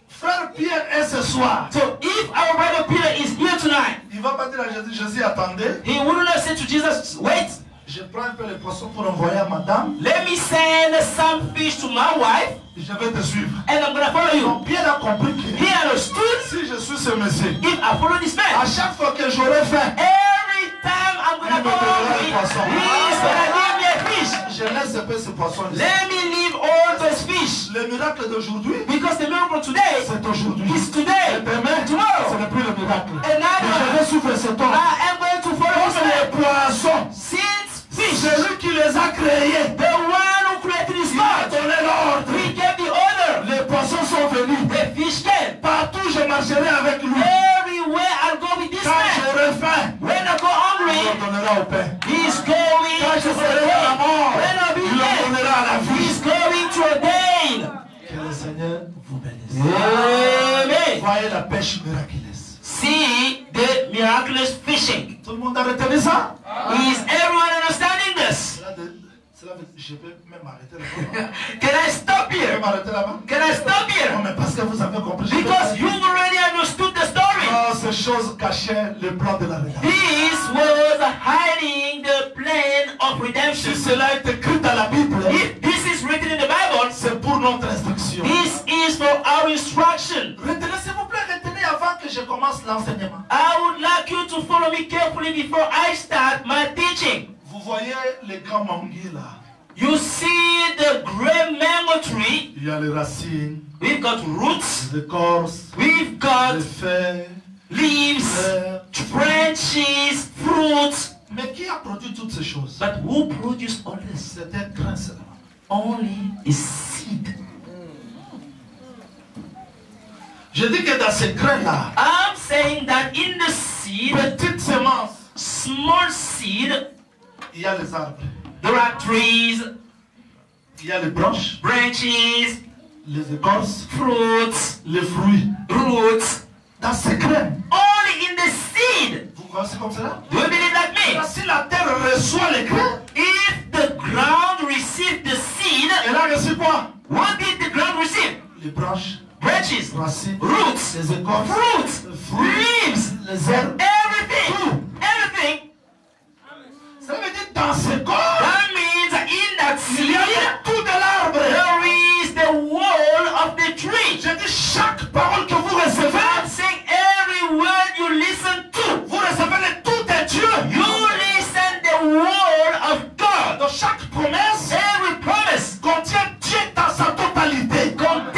frère Pierre est ce soir, So if our brother Peter is here tonight, il va pas dire à Jésus, Jésus, attendez, he wouldn't have said to Jesus, "Wait, Je prends un peu les poissons pour envoyer à madame. Let me send some fish to my wife. Je vais te suivre. And I'm going to follow you. Donc bien compris que He understood. si je suis ce monsieur, If I follow this à man, chaque fois que j'aurai faim, every time I'm going to go hungry, he's going to give me a fish. je laisse un peu ce poisson ici. Let me leave all those fish. Le miracle d'aujourd'hui, Because the miracle today c'est aujourd'hui. is today. Et demain, Tomorrow. ce n'est plus le miracle. And now Mais je vais suivre cet homme. I am going to follow Comme this les man. poissons, Since fish, celui qui les a créés, the one who created this il a world, donné l'ordre. he gave the order. Les poissons sont venus. The fish came. Partout je marcherai avec lui. Everywhere I'll go with this Quand man. j'aurai faim, When I go il hungry, leur donnera au pain. he's going Quand je to serai à la mort, ordain. When I'll be il leur dead, donnera à la vie. he's going to ordain. Que le Seigneur vous bénisse. Amen. Voyez la pêche miraculeuse. See the miraculous fishing. Tout le monde a retenu ça? Is everyone understanding this? Je peux même m'arrêter là-bas. Can I stop Je peux here? m'arrêter là-bas? Can I stop Non, here? mais parce que vous avez compris. je peux Because pas- you've already understood the story. Oh, ces choses cachaient le plan de la rédemption. This was hiding the plan of Si redemption. cela est écrit dans la Bible, If this is written in the Bible, c'est pour notre instruction. this is for our instruction. Retenez, s'il vous plaît, retenez avant que je commence l'enseignement. I would like you to follow me carefully before I start my teaching. Vous voyez les grands manguiers là. You see the great mango tree. Il y a les racines, We've got roots. les écorces, We've got les feuilles, leaves, branches, fruits. Mais qui a produit toutes ces choses? But who produced all this? C'est un grain seulement. Only a seed. Je dis que dans ces grains-là, I'm saying that in the seed, petite semence, small seed, il y a les arbres, there are trees, il y a les branches, branches, les écorces, fruits, les fruits. roots. Dans ces grains, Only in the seed. vous connaissez comme cela? Do you believe like me? Si la terre reçoit les grains, If the ground received the seed, elle a reçu quoi? what did the ground receive? Les branches, Branches, racines, roots, les écorces, fruits, les fruits, leaves, les herbes. everything. Everything. Ça veut dire dans ce corps, That means in that il y a seed, tout de l'arbre. there is the wall of the tree. Je dis chaque parole que vous recevez, I'm saying every word you listen to, vous recevez le tout de Dieu. you listen the word of God. Donc chaque promesse Every promise contient Dieu dans sa totalité. contains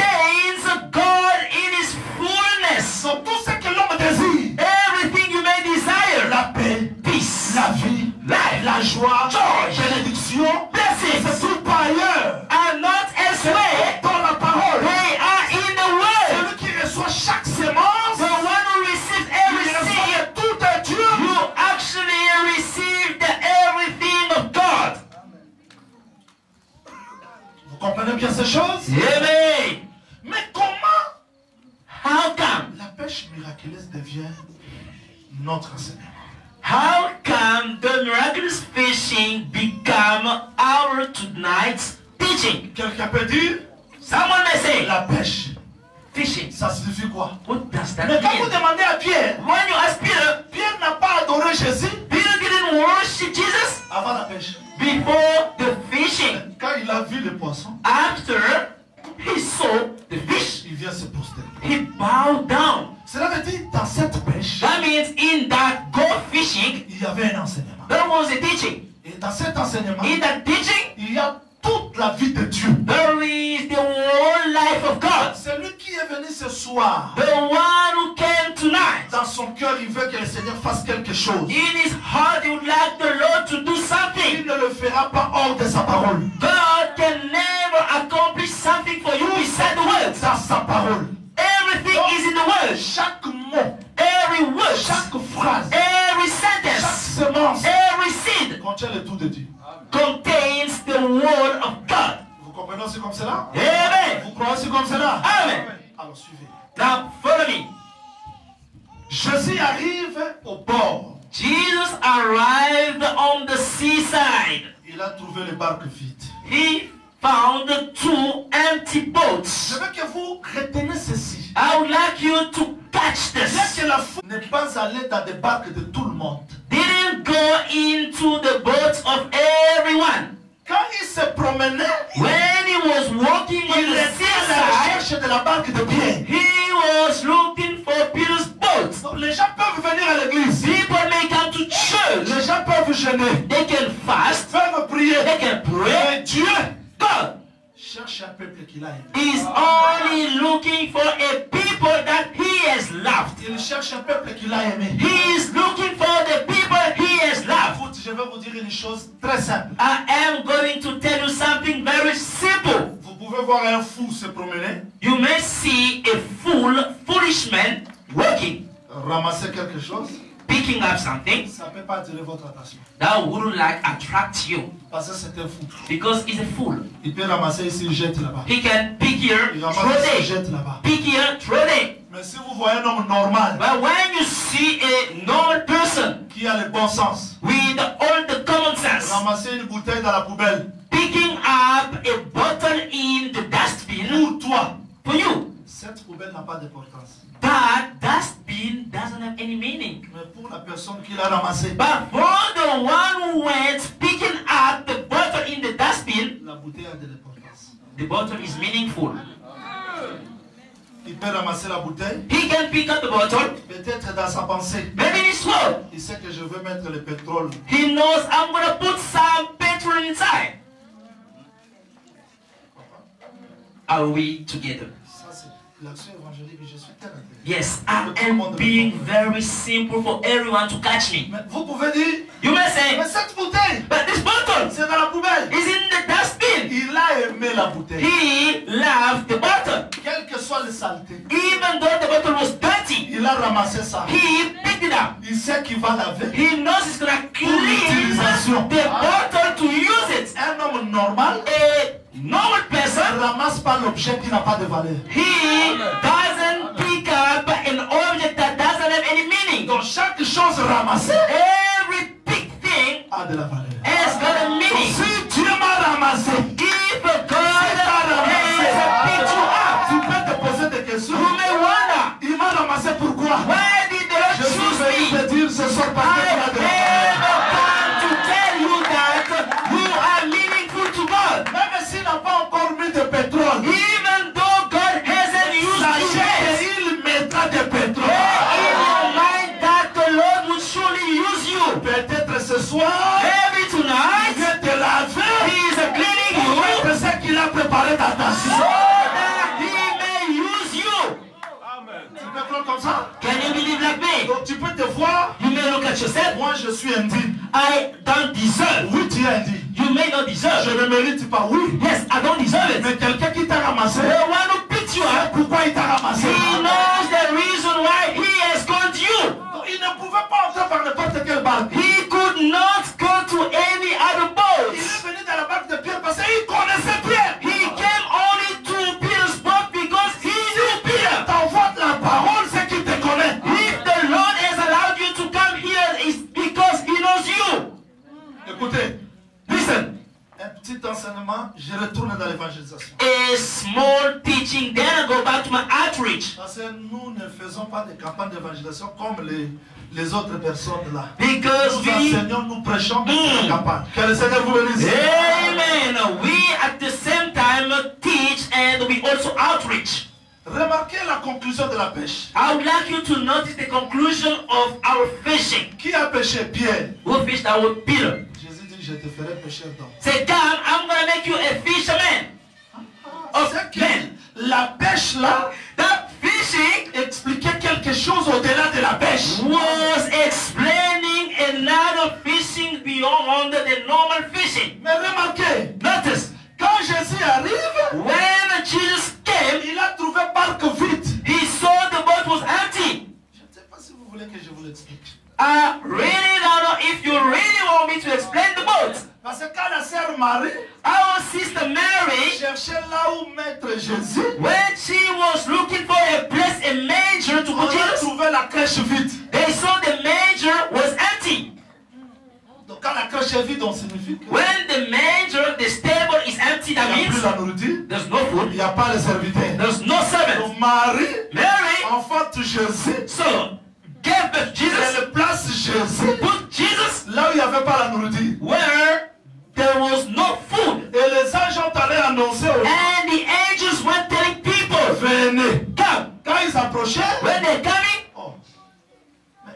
God in His fullness. Donc tout ce que l'homme désire, Everything you may desire, la paix, peace, la vie, life, la joie, joy, bénédiction, se blessings trouve pas ailleurs. are not elsewhere. Dans la parole. They are in the word. Celui qui reçoit chaque semence, The one who receives il every reçoit seed, le tout de Dieu. you actually receive the everything of God. Vous comprenez bien ces choses? Amen. Mais comment How come? la pêche miraculeuse devient notre enseignement? How come the miraculous fishing become our tonight's teaching? Quelqu'un peut dire, Someone may say, la pêche, fishing. ça signifie quoi? What does that Mais quand vous mean? demandez à Pierre, When you ask Peter, Pierre n'a pas adoré Jésus Peter didn't worship Jesus avant la pêche. before the fishing. Quand il a vu les poissons, After he saw the fish, il vient se prosterner. he bowed down. Cela veut dire, dans cette pêche, That means in that gold fishing, il y avait un enseignement. there was a teaching. Et dans cet enseignement, In that teaching, il y a toute la vie de Dieu. there is the whole life of God. Celui qui est venu ce soir, The one who came tonight. dans son cœur, il veut que le Seigneur fasse quelque chose. In his heart, he would like the Lord to do Il something. ne le fera pas hors de sa parole. God can never accomplish something for you beside the words. Dans sa parole. Everything is in the word. Chaque mot, Every word, chaque phrase, every chaque sentence, semence every seed contient le tout de Dieu. contains the word of God. Vous comprenez aussi comme cela? Amen. Vous croyez aussi comme cela? Amen. Alors suivez. Now follow me. Jésus arrive au bord. Jesus arrived on the seaside. Il a trouvé les barques vides. He found two empty boats. Je veux que vous retenez ceci. I would like you to catch Bien this. que la foule n'est pas allée dans des barques de tout le monde. Didn't can go into the boats of everyone. Quand il se promenait, When he was walking on il the était à la seaside, recherche de la barque de Pierre. he was looking for Peter's boat. Donc, les gens peuvent venir à l'église. People may come to church. Les gens peuvent jeûner, They can fast. peuvent prier. They can pray. Mais Dieu God cherche un peuple qu'il a aimé. is only looking for a people that he has loved. Il cherche un peuple qu'il a aimé. He is looking for the people he has loved. Écoute, je vais vous dire une chose très simple. I am going to tell you something very simple. Vous pouvez voir un fou se promener, You may see a foolish man walking, ramasser quelque chose. picking up something Ça ne peut pas attirer votre attention. that wouldn't like attract you Parce que c'est un fou. because he's a fool. Il peut ramasser ici, il jette là-bas. He can pick here, Il throw ramasse ici, il there, jette là-bas. pick here, throw there. Mais si vous voyez un homme normal, But when you see a normal person qui a le bon sens, with all the common sense, ramasser une bouteille dans la poubelle, picking up a bottle in the dustbin pour toi, for you, cette poubelle n'a pas d'importance. that dustbin doesn't have any meaning. Mais pour la personne qui l'a ramassé, But for the one who went picking up the bottle in the dustbin, la bouteille a de l'importance. the bottle is meaningful. Il peut ramasser la bouteille, He can pick up the bottle, peut-être dans sa pensée. maybe in his throat. Il sait que je veux mettre le pétrole. He knows I'm gonna put some petrol inside. Are we together? Ça, c'est l'action évangélique. Je suis très intéressé. Yes, I am being very simple for everyone to catch me. Mais vous pouvez dire, You may say, mais cette bouteille, but this bottle c'est dans la poubelle. is in the dustbin. Il a aimé la bouteille. He loved the bottle. Quelle que soit les saletés, Even though the bottle was dirty, il a ramassé ça. he picked it up. Il sait qu'il va laver. He knows he's gonna clean l'utilisation. the bottle to use it. Un homme normal A normal ne person, ramasse pas l'objet qui n'a pas de valeur. he doesn't pick up an object that doesn't have any meaning. Donc chaque chose ramassée Every big thing a de la valeur. has got a Donc, meaning. si Dieu m'a ramassé, If God has picked you up, tu peux te poser des questions. you may wonder, Il m'a ramassé pourquoi? why did the Lord Je suis choose venu me? te dire ce soir parce I que tu as de la have valeur. come to tell you that you are meaningful to God. Même s'il n'a pas encore mis de pétrole, Even though God hasn't used you yet, sachez qu'il mettra de pétrole. bear in your mind that the Lord will surely use you. Peut-être ce soir, Maybe il tonight, vient te laver. He is cleaning you C'est ce qu'il a préparé ta so nation. that He may use you. Tu peux croire comme ça? Can you believe like me? Donc tu peux te voir, You may look at yourself. moi je suis indigne. I don't deserve. Oui, tu es indigne. You may not Je deserve. ne mérite pas, oui. Yes, I don't deserve it. Mais quelqu'un qui t'a ramassé, The one who picked you up, pourquoi il t'a ramassé? he knows the reason why he has called you. Donc, il ne pouvait pas entrer par n'importe quelle barque. He could not go to any other Il boat. est venu dans la barque de Pierre parce qu'il connaissait Pierre. He came only to Peter's boat because he knew Peter. T'envoies la parole, c'est qu'il te connaît. If the Lord has allowed you to come here, it's because he knows you. Écoutez, Listen, un petit enseignement, je retourne dans l'évangélisation. a small teaching, then I go back to my outreach. Parce que nous ne faisons pas de campagne d'évangélisation comme les autres personnes là. Because Nous we, enseignons, nous prêchons, mais c'est la campagne. Que le Seigneur vous bénisse. amen, we at the same time teach and we also outreach. Remarquez la conclusion de la pêche. I would like you to notice the conclusion of our fishing. Qui a pêché? Pierre. Who fished our Peter? Jésus dit, je te ferai pêcheur d'hommes. Say, come, I'm going to make you a fisherman of C'est que men. la pêche là That fishing expliquait quelque chose au-delà de la pêche. was explaining another fishing beyond the normal fishing. Mais remarquez, Notice, quand Jésus arrive, when Jesus came, il a trouvé barque vide. he saw the boat was empty. Je ne sais pas si vous voulez que je vous l'explique. I really don't know if you really want me to explain the boat. Parce que quand la sœur Marie Our sister Mary, cherchait là où mettre Jésus, when she was looking for a place, a manger to on put a Jesus, trouvé la crèche vide. they saw the manger was empty. Donc quand la crèche est vide, on signifie que When the manger, the stable is empty, il that n'y a plus means la nourriture, there's no il food, n'y a pas les serviteurs. there's no servant. Donc Marie Mary, enfante Jésus, so, gave birth to Jesus, elle place Jésus put Jesus, là où il n'y avait pas la nourriture. where there was no food. Et les anges ont allé annoncer aux gens, And the angels were telling people, venez. come. Quand ils approchaient, When they're coming, oh, mais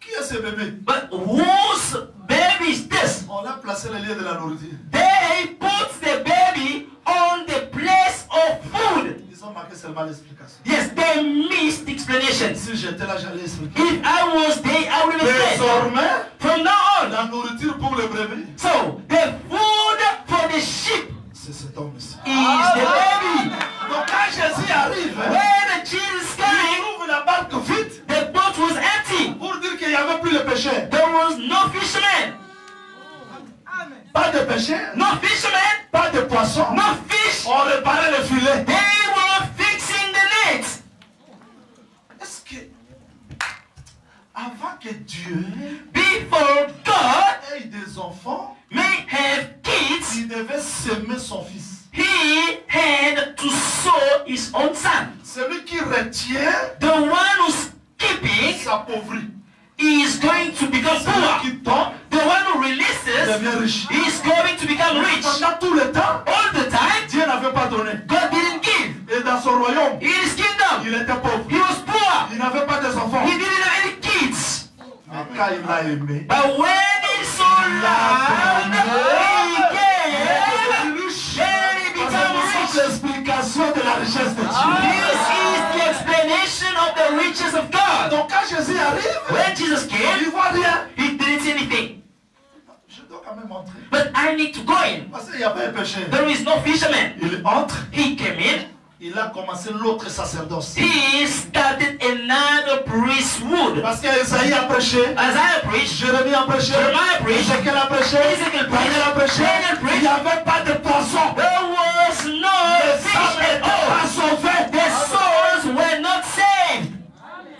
qui est ce bébé? but whose baby is this? On a placé le lieu de la nourriture. They put the baby on the place of food. Ils ont marqué seulement l'explication. Yes, they missed the explanation. Si j'étais là, j'allais expliquer. If I was there, I would have said, Désormais, from now on, la nourriture pour le bébé, so the food for the sheep c'est cet homme ici. is the baby. Donc quand Jésus arrive, When Jesus il came, trouve la barque vide the boat was empty. pour dire qu'il n'y avait plus de péché. There was no fisherman, Pas de péché, no fisherman, pas de poisson. no fish. On réparait le filet. They were fixing the net. Est-ce que avant que Dieu Before God ait des enfants, may have kids, il devait s'aimer son fils. he had to sow his own son. Celui qui retient The one who's keeping s'appauvrit. is going to become Celui poor. qui tombe The one who releases devient riche. is going to become rich. Pendant tout le temps, All the time, Dieu n'avait pas donné. God didn't give. Et dans son royaume, In his kingdom, il était pauvre. he was poor. Il n'avait pas des enfants. He didn't have any kids. Mais quand il a aimé, But when he saw love, he gave. Then he became c'est rich. l'explication de la richesse de Dieu. This is the explanation of the riches of God. Donc quand Jésus arrive, When Jesus il came, ne voit rien. he didn't see anything. Je dois quand même entrer. But I need to go in. Parce qu'il n'y a pas un péché. There is no fisherman. Il entre, He came in. il a commencé l'autre sacerdoce. He started another priesthood. Parce qu'Esaïe a prêché, Isaiah preached. Jérémie a prêché, Jeremiah preached. Ézéchiel a prêché, Ezekiel preached. Daniel a prêché. Daniel preached. Il n'y avait pas de poisson. There was no Les fish âmes at n'étaient pas all. sauvées. The souls were not saved.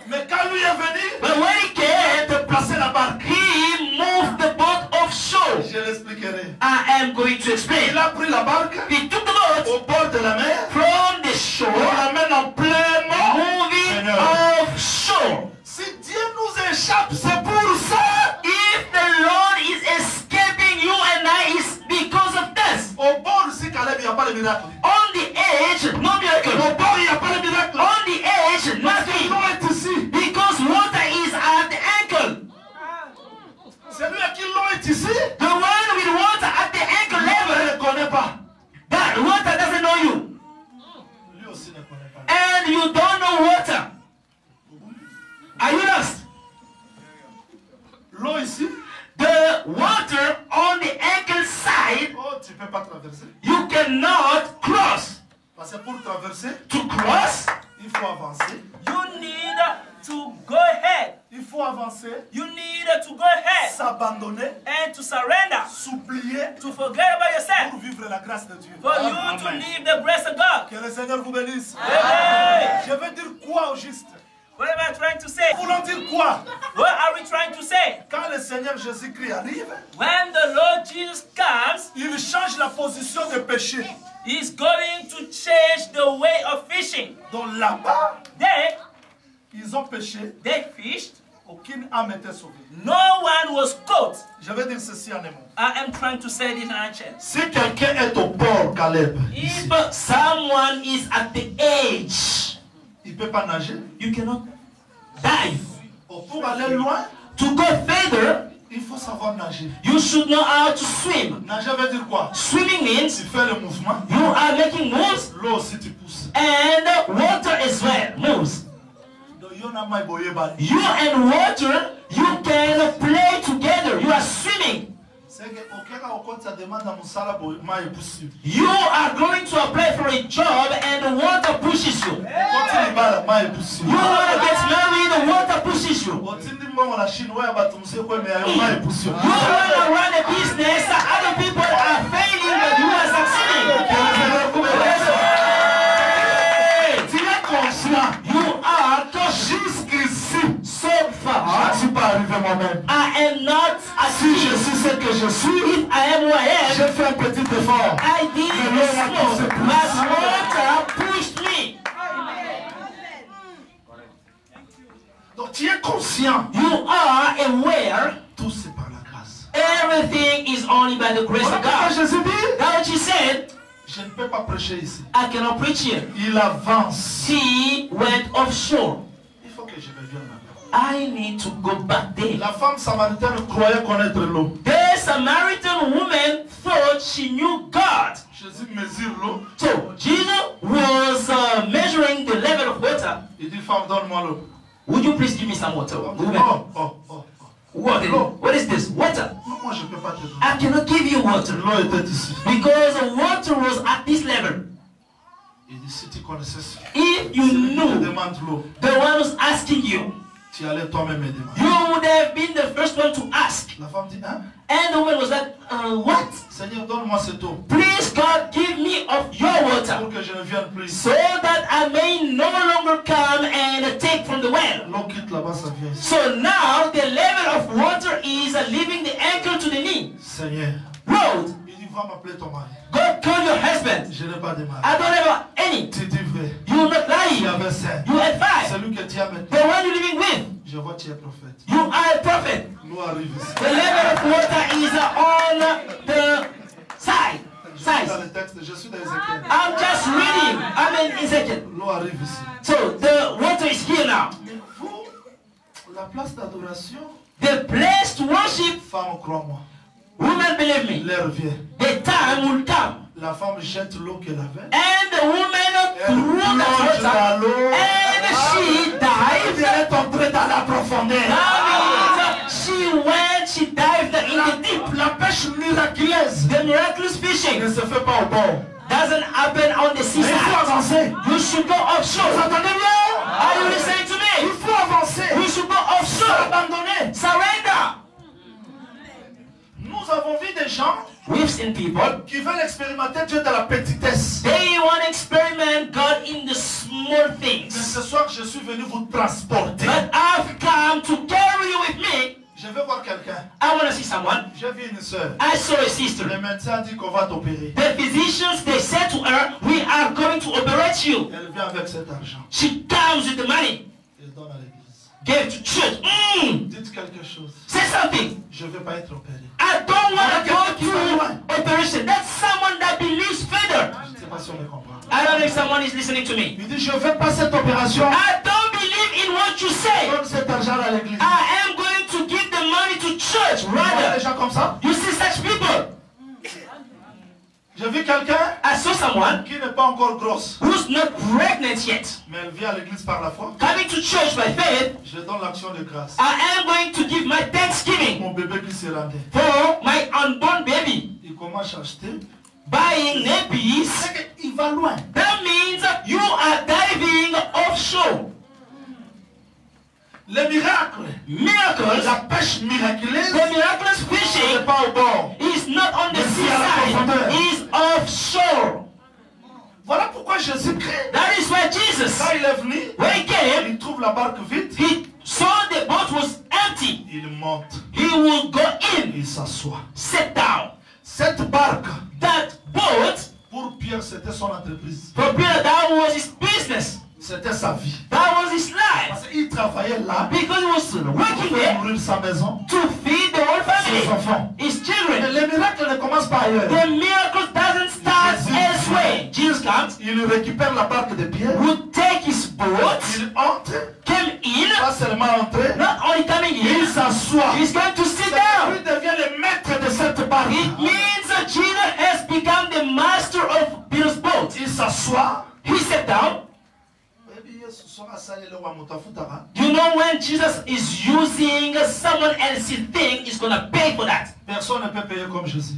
Mais quand lui est venu, But when he came, de placer la barque. he moved the boat offshore. Je l'expliquerai. I am going to Il explain. a pris la barque He took the boat au bord de la mer. from the On shore, l'amène en plein mort. moving Seigneur. offshore. Si Dieu nous échappe, c'est pour ça. If the Lord is escaping you and I, is because of this. Au bord ici, Caleb, il n'y a pas de miracle. On the edge, no Au miracle. bord, il n'y a pas de miracle. On the edge, Parce que nothing. l'eau est ici. Because water is at the ankle. Celui à qui l'eau est ici, The one with water at the ankle l'eau ne level, le connaît pas. that water doesn't know you. Lui aussi ne connaît pas. And you don't know water. Are you lost? L'eau ici, The water on the ankle side, oh, tu ne peux pas traverser. you cannot cross. Parce que pour traverser, To cross, il faut avancer. You need to go ahead. Il faut avancer, You need to go ahead s'abandonner, and to surrender, s'oublier to forget about yourself, pour vivre la grâce de Dieu. for you to live the grace of God. Que le Seigneur vous bénisse. Amen. Je veux dire quoi au juste? What am I trying to say? Nous voulons dire quoi? What are we trying to say? Quand le Seigneur Jésus-Christ arrive, When the Lord Jesus comes, il change la position de péché. He's going to change the way of fishing. Donc là-bas, Then ils ont péché, they fished. aucune âme était sauvée. No one was caught. Je vais dire ceci en un mot. I am trying to say this in a chance. Si quelqu'un est au port, Caleb, if someone is at the edge, il ne peut pas nager. you cannot dive. Pour aller loin, To go further, il faut savoir nager. you should know how to swim. Nager veut dire quoi? Swimming Tu means fais le mouvement, you are making moves l'eau aussi tu pousses. and water as well moves. Donc, il y en a mai boye bali. You and water, you can play together. You are swimming. C'est que aucun cas au compte ça demande à Moussala boye mai pousse. You are going to apply for a job and water pushes you. Quand il bala mai pousse. You want to get married, water pushes you. Otindi mbongo la Chine ouais batumse kwa mais ayo mai pousse. You want to run a business, other people are failing, but you are succeeding. Tu es conscient. You are conscious. Jusqu'ici, So je far, ne suis pas arrivé moi-même. I am not Si je achieved. suis ce que je suis, If I am who I am, j'ai fait un petit effort. I did it slow, but water pushed me. Donc tu es conscient You are aware Tout c'est par la grâce. Everything is only by the grace Voilà of pourquoi God. Jésus dit, That's what he said. je ne peux pas prêcher ici. I cannot preach here. Il avance. He went offshore. Il faut que je revienne là-bas. I need to go back there. La femme samaritaine croyait connaître l'eau. The Samaritan woman thought she knew God. Jésus mesure l'eau. So Jesus was measuring the level of water. Il dit, femme, donne-moi l'eau. Would you please give me some water? Woman? Oh. What is this? Water. Non, moi je ne peux pas te donner. I cannot give you water L'eau était ici. because the water was at this level. Il dit, si tu connaissais ça, If you celui qui te knew demande l'eau, the one who's asking you, tu allais toi-même me demander. you would have been the first one to ask. La femme dit, hein? And the woman was like, what? Seigneur, donne-moi cette eau Please God, give me of your water pour que je ne vienne plus. so that I may no longer come and take from the well. L'eau quitte là-bas, ça vient ici. So now the level of water is leaving the ankle to the knee. Seigneur, Lord, il dit, va m'appeler ton mari. go call your husband. Je n'ai pas de mari. I don't have any. Tu dis vrai. You will not Tu lie. avais 5. You had 5. Celui que tu as maintenant. The one you're living with, Je vois tu es prophète. you are a prophet. L'eau arrive ici. The level of water is on the side. Je suis dans Size. le texte, je suis dans Ézéchiel. I'm just reading. I'm in Ezekiel. L'eau arrive ici. So the water is here now. Mais vous, la place d'adoration, The place to worship, femme, crois-moi, woman, believe me, l'heure vient. the time will come. La femme jette l'eau qu'elle avait. And the woman Elle threw plonge the dans water. l'eau. And she dived. Elle est entrée dans la profondeur. That means she dived in the deep. La pêche miraculeuse The miraculous ne fishing se fait pas au bord. doesn't happen on the Mais il faut seaside. avancer. You should go Vous offshore. entendez bien? Are you listening to Il me? faut avancer. You should go offshore. Abandonner. Surrender. Nous avons vu des gens We've seen people. qui veulent expérimenter Dieu dans la petitesse. They want to experiment God in the small Mais things. ce soir, je suis venu vous transporter. But I've come to carry you with me. Je vais voir quelqu'un. I want to see someone. J'ai vu une soeur. I saw a sister. Le médecin dit qu'on va t'opérer. The physicians, they said to her, we are going to operate you. Elle vient avec cet argent. She comes with the money. Elle donne à l'église. Gave to church. Dites quelque chose. Say something. Je ne vais pas être opéré. I don't want to go through operation. That's someone that believes further. Je ne sais pas si on me comprend. I don't know if someone is listening to me. Il dit, je ne fais pas cette opération. I don't believe in what you say. Donne cet argent à l'église. I am going to give the money to church. Vous voyez des Rather, gens comme ça? you see such people. J'ai vu quelqu'un I saw someone qui n'est pas encore grosse. who's not pregnant yet. Mais elle vient à l'église par la foi. Coming to church by faith, Je donne l'action de grâce. I am going to give my thanksgiving Mon bébé qui s'est rendu. for my unborn baby. Il commence à acheter. Buying nappies. Il va loin. That means you are diving offshore. Les miracles. Miracles, La pêche miraculeuse. the miraculous n'est fishing pas au bord. is not on the Mais c'est à la profondeur. seaside, is offshore. Voilà pourquoi Jésus-Christ, That is why Jesus, quand il est venu, when he came, il trouve la barque vide. he saw the boat was empty. Il monte. He will go in, Il s'assoit. sit down. Cette barque, That boat, pour Pierre, c'était son entreprise. for Peter, that was his business. C'était sa vie. That was his life. Parce qu'il travaillait là Because he was pour working faire there nourrir sa maison, to feed the whole ses family, enfants. his Mais children. les miracles ne commencent pas ailleurs. The miracle doesn't start Jesus. elsewhere. Jesus comes, Il récupère la barque de Pierre. would take his boat, Il entre, came in, pas seulement entrer, not only coming il in, s'assoit. he's going to sit Lui down. devient le maître de cette barque. It means that Jesus has become the master of Peter's boat. Il s'assoit. He sat down. You know when Jesus is using someone else's thing, he's gonna pay for that. Personne ne peut payer comme Jésus.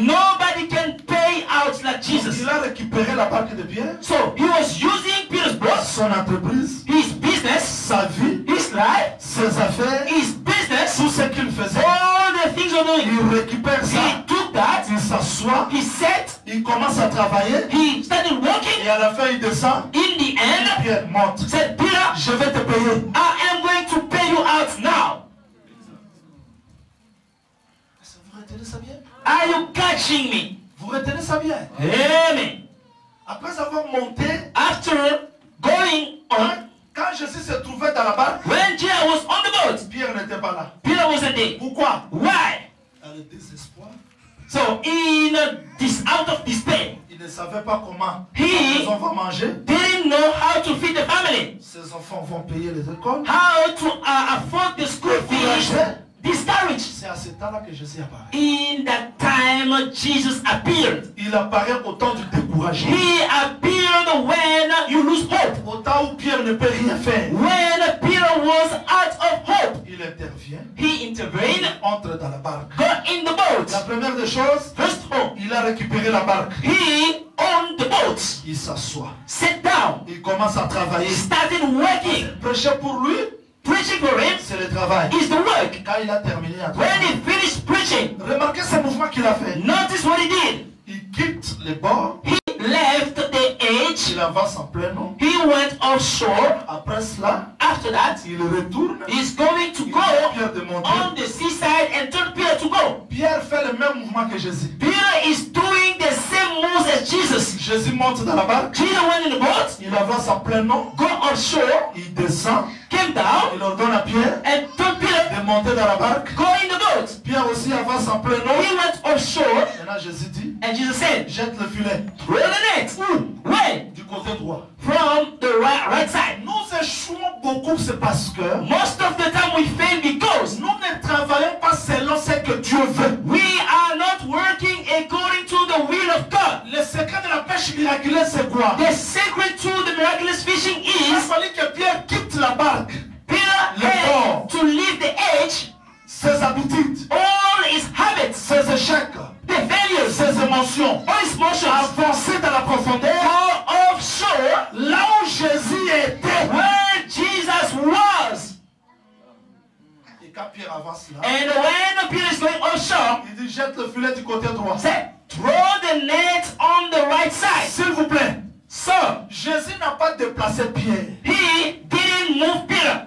Nobody can pay out like Jesus. Il a récupéré la barque de Pierre, So he was using Peter's boat, son entreprise, his business, sa vie, his life, ses affaires, his business, tout ce qu'il faisait. all the things we're doing. Il récupère ça, He took that, il s'assoit, he sat, il commence à travailler he started et working. à la fin il descend. In the end, Pierre monte. said, Peter, Je vais te payer. I am going to pay you out now. Vous retenez ça bien? Are you catching me? Vous retenez ça bien? Amen. Après avoir monté, After going on, quand quand Jésus se trouvait dans la barque, when Jesus was on the boat, Pierre n'était pas là. Peter wasn't there. Pourquoi? Why? Dans le désespoir. So out of despair, Il ne savait pas comment He- les enfants vont manger. didn't know how to feed the family, Ses enfants vont payer les écoles. how to afford the school fees. Discouraged. C'est à ce temps-là que Jésus apparaît. In that time, Jesus appeared. Il apparaît au temps du découragement. He appeared when you lose hope. Au temps où Pierre ne peut rien faire. When Peter was out of hope, Il intervient. he intervened, Entre dans la barque. got in the boat. La première des choses, First of all, il a récupéré la barque. he owned the boat, Il s'assoit. sat down, Il commence à travailler. started working. Prêcher pour lui, Preaching for him c'est le travail. is the work. Quand il a terminé à When travailler, he finished preaching, remarquez ce mouvement qu'il a fait. notice what he did. Il quitte les bords, He left the edge, il avance en plein eau. he went offshore. Après cela, After that, il retourne. he's going to Il go dit à Pierre de monter. on the seaside and told Peter to go. Pierre fait le même mouvement que Jésus. Peter is doing the same moves as Jesus. Jésus monte dans la barque. Jesus went in the boat, Il avance en plein eau. go offshore, Il descend. came down, Il ordonne à Pierre and told Peter, de monter dans la barque. go in the boat. Pierre aussi avance en plein He eau. went offshore, Maintenant Jésus dit, and Jesus said, jette le filet throw the net. Where? du côté droit. From the right side. Nous échouons beaucoup, c'est parce que Most of the time we fail because nous ne travaillons pas selon ce que Dieu veut. we are not working according to the will of God. Le secret de la pêche miraculeuse, c'est quoi? The secret to the miraculous fishing Il a is fallu que Pierre quitte la barque, Peter Le port. had to leave the edge, ses habitudes, all his habits, ses échecs, the failures, ses émotions, all his motions, avancer dans la profondeur, go offshore là où Jésus était. where Jesus was. Et quand Pierre avance là, And when Peter is going offshore, il dit jette le filet du côté droit. say, throw the net on the right side. S'il vous plaît, So, Jésus n'a pas déplacé Pierre. he didn't move Peter.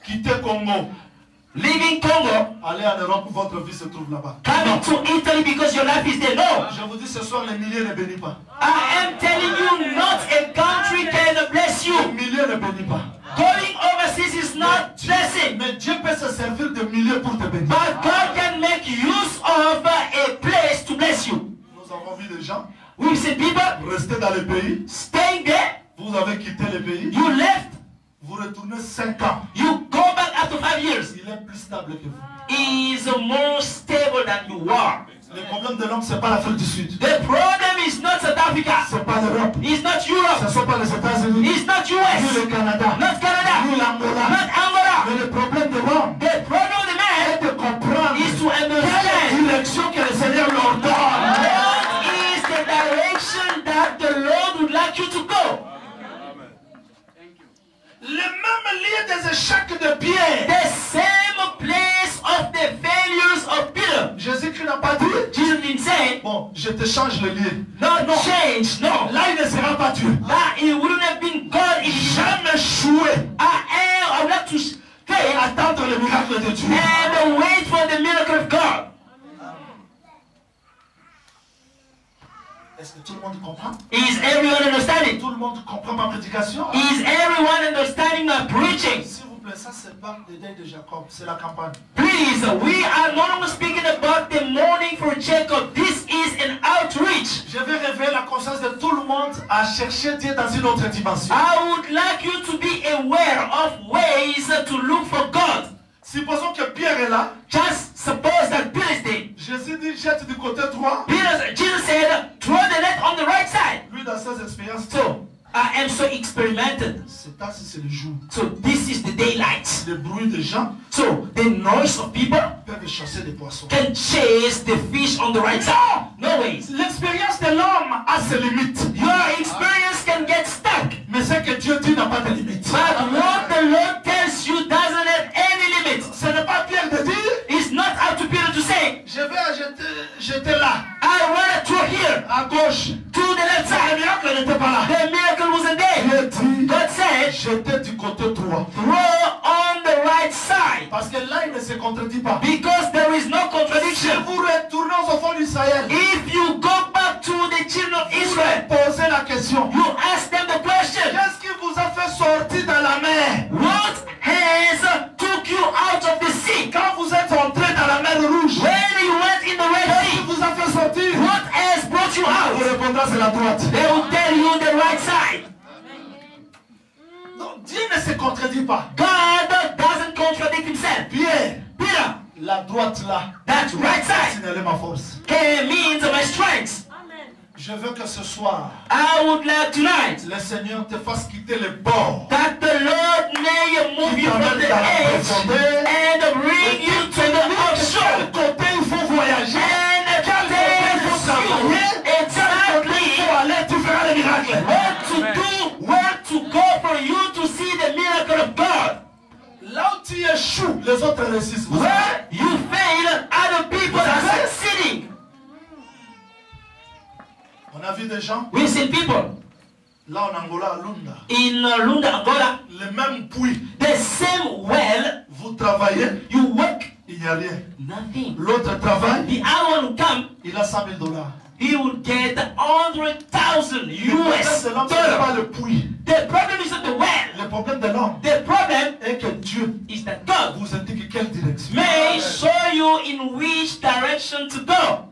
Quitter Congo, Leaving Congo, aller en Europe, votre vie se trouve là-bas. coming to Italy because your life is there. No. Je vous dis ce soir, les milliers ne bénissent pas. I am telling you, not a country can bless Les you. milliers ne bénissent pas. Going overseas is not blessing. Mais Dieu peut se servir de milliers pour te bénir. But God can make use of a place to bless you. Nous avons vu des gens We've seen people rester dans le pays. staying there. Vous avez quitté le pays. You left. Vous retournez 5 ans. You go back after 5 years. Il est plus stable que vous. He is more stable than you are. Le problème de l'homme, ce n'est pas l'Afrique du Sud. The problem is not South Africa. Ce n'est pas l'Europe. It's not Ce Europe. ne sont pas les États-Unis. It's not Ni US. le Canada. Not Canada. Ni l'Angola. Not Angola. Mais le problème de l'homme The problem of the est man de comprendre is to quelle understand direction que le Seigneur leur donne. what is the direction that the Lord would like you to go. Le même lieu des échecs de Pierre. The same place of the failures of Peter. Jésus-Christ n'a pas dit, Jesus didn't say, bon, je te change le lieu. no, change, no. Là, il ne sera pas Dieu. That it wouldn't have been God if he Jamais échoué I would like to et fail attendre le miracle de Dieu. and wait for the miracle of God. Est-ce que tout le monde comprend? Is everyone understanding? Tout le monde comprend ma prédication? Is everyone understanding my preaching? S'il vous plaît, ça c'est pas le deuil de Jacob, c'est la campagne. Please, we are not only speaking about the mourning for Jacob. This is an outreach. Je vais réveiller la conscience de tout le monde à chercher Dieu dans une autre dimension. I would like you to be aware of ways to look for God. Supposons que Pierre est là. Just suppose that Peter is there. Jésus dit jette du côté droit. Jesus said, throw the net on the right side. Lui, dans ses expériences, So, I am so experimented. c'est ainsi, c'est le jour. So, this is the daylight. Le bruit des gens So, the noise of people peuvent chasser des poissons. can chase the fish on the right side. No ways. L'expérience de l'homme a ses limites. Your experience can get stuck. Mais ce que Dieu dit n'a pas de limite. But what the Lord tells you doesn't have any limit. Ce n'est pas Pierre de dire, It's not up to Peter to say, je vais jeter là, I want to throw here, à gauche. to the left Le side. miracle n'était pas là. The miracle wasn't there. Dieu dit, God said, jeter du côté droit. throw on the right side. Parce que là, il ne se contredit pas. Because there is no Si contradiction. vous retournez aux enfants d'Israël, If you go back to the children of vous Israel, leur posez la question. you ask them the question, Qu'est-ce qui vous a fait sortir sorti dans la mer? What has took you out of the sea? Quand vous êtes entré dans la mer rouge, When you went in the Red qu'est-ce qui Sea, vous a fait sortir? what has brought you Vous out? répondrez, c'est la droite. They will tell you the right side. Non, Dieu ne se contredit pas. God doesn't contradict himself. Pierre, Peter, la droite là, that right side signaler ma force. means my strength. Je veux que ce soir, I would like tonight le Seigneur te fasse quitter le bord. that the Lord may move you from the edge and bring you to the offshore. Côté il faut voyager. And tell you exactly Aller, tu feras le miracle. what to do, where to go for you to see the miracle of God. Là où tu échoues, les autres réussissent. Where you fail, other people are succeeding. On a vu des gens, We've seen people là en Angola, à Lunda, in Lunda, Angola, le même puits. the same well, Vous travaillez, you work, il n'y a rien. nothing. L'autre travaille, The other one will come, il a 100 000 $. he will get 100,000 US Le problème de l'homme, ce n'est pas dollars. le puits. The problem is not the well. Le problème de l'homme The problem est que Dieu is that God vous indique quelle direction. may show you in which direction to go.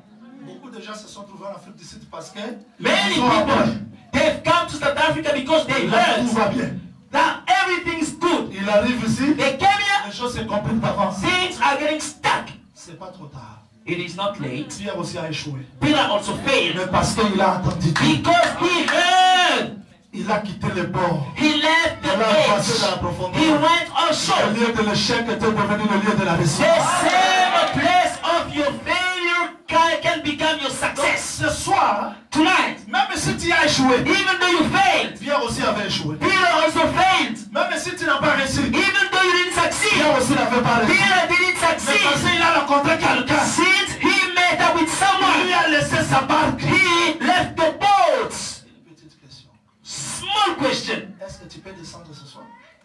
Beaucoup de gens se sont trouvés en Afrique du Sud parce que Many ils ont appris. people, they've come to South Africa because they Là, tout va heard bien. that everything is good. Il arrive ici, They came here, les choses se compliquent d'avance. things are getting stuck. C'est pas trop tard. It is not late. Pierre aussi a échoué. Peter also failed Mais parce qu'il a entendu Dieu, because he heard. il a quitté le bord. He left the Il a passé dans la edge. profondeur. He went offshore. Le lieu de l'échec était devenu le lieu de la The réussite. same place of your failure can become your success. Ce soir, Tonight, même si tu as échoué, even though you failed, Pierre aussi avait échoué. Peter also failed. Même si tu n'as pas réussi, Even though you didn't succeed, Pierre aussi n'avait pas réussi. Peter didn't Mais parce succeed. qu'il a rencontré quelqu'un, Since he met up with il lui someone, a laissé sa barque. he left the boat. Une petite question. Small question. Est-ce que tu peux descendre ce soir?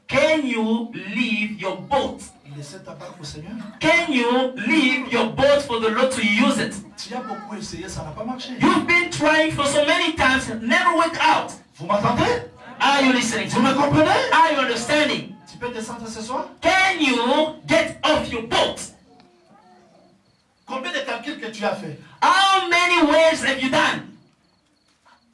Can you leave your boat? Laisser ta barque au Seigneur? Can you leave your boat for the Lord to use it? Tu as beaucoup essayé, ça n'a pas marché. You've been trying for so many times, never went out. Vous m'entendez? Are you listening to Vous me? me comprenez? Are you understanding? Tu peux descendre ce soir? Can you get off your boat? Combien de calculs que tu as fait? How many ways have you done?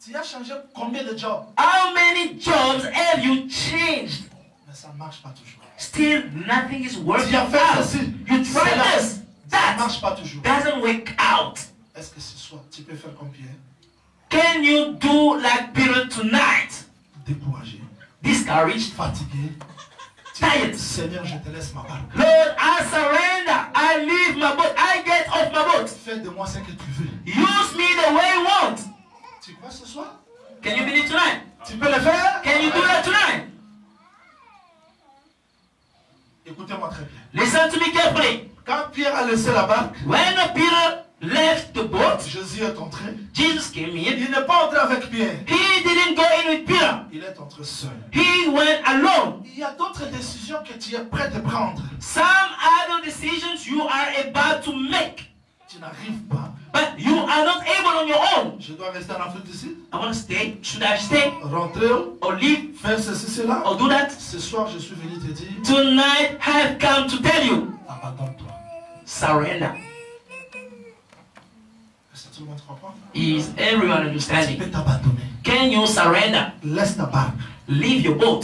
Tu as changé combien de jobs? How many jobs have you changed? Mais ça ne marche pas toujours. Still, nothing is working Tu as fait out. ceci. You try Cela. this, Ça ne that marche pas toujours. doesn't work out. Est-ce que ce soir, tu peux faire comme Pierre? Can you do like Peter tonight? Découragé, Discouraged, fatigué. tired. Seigneur, je te laisse ma barque. Lord, I surrender. I leave my boat. I get off my boat. Fais de moi ce que tu veux. Use me the way you want. Tu crois ce soir? Can you believe tonight? Tu peux le faire? Can you do that tonight? Écoutez-moi très bien. Listen to me carefully. Quand Pierre a laissé la barque, When Peter left the boat, Jésus est entré. Jesus came in. Il n'est pas entré avec Pierre. He didn't go in with Peter. Il est entré seul. He went alone. Il y a d'autres décisions que tu es prêt de prendre. Some other decisions you are about to make, Tu n'arrives pas. but you are not able on your own. Je dois rester en Afrique du Sud. I want to stay. Should I stay Rentrer, or leave faire ceci, cela. or do that? Ce soir, je suis venu te dire, Tonight I have come to tell you, abandonne-toi. surrender. Est-ce que tout le monde comprend? Is everyone Tu understanding? peux t'abandonner. Can you surrender? Laisse ta barque. Leave your boat.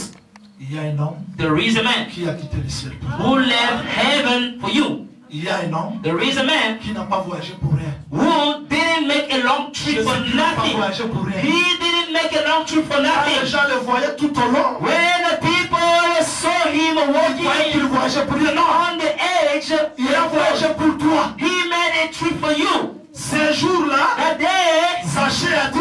Il y a un homme There is a man qui a quitté le ciel pour toi. who left heaven for you. Il y a un homme There is a man qui n'a pas voyagé pour rien. who didn't make a long trip Jésus for qui n'a pas nothing. voyagé pour rien. He didn't make a long trip for Quand les nothing. gens le voyaient tout au long, When the people saw him ils voyaient qu'il walking voyageait pour rien. Non, on the edge, il a voyagé pour toi. he made a trip for you. Ce jour-là, That day, Zachée a dit,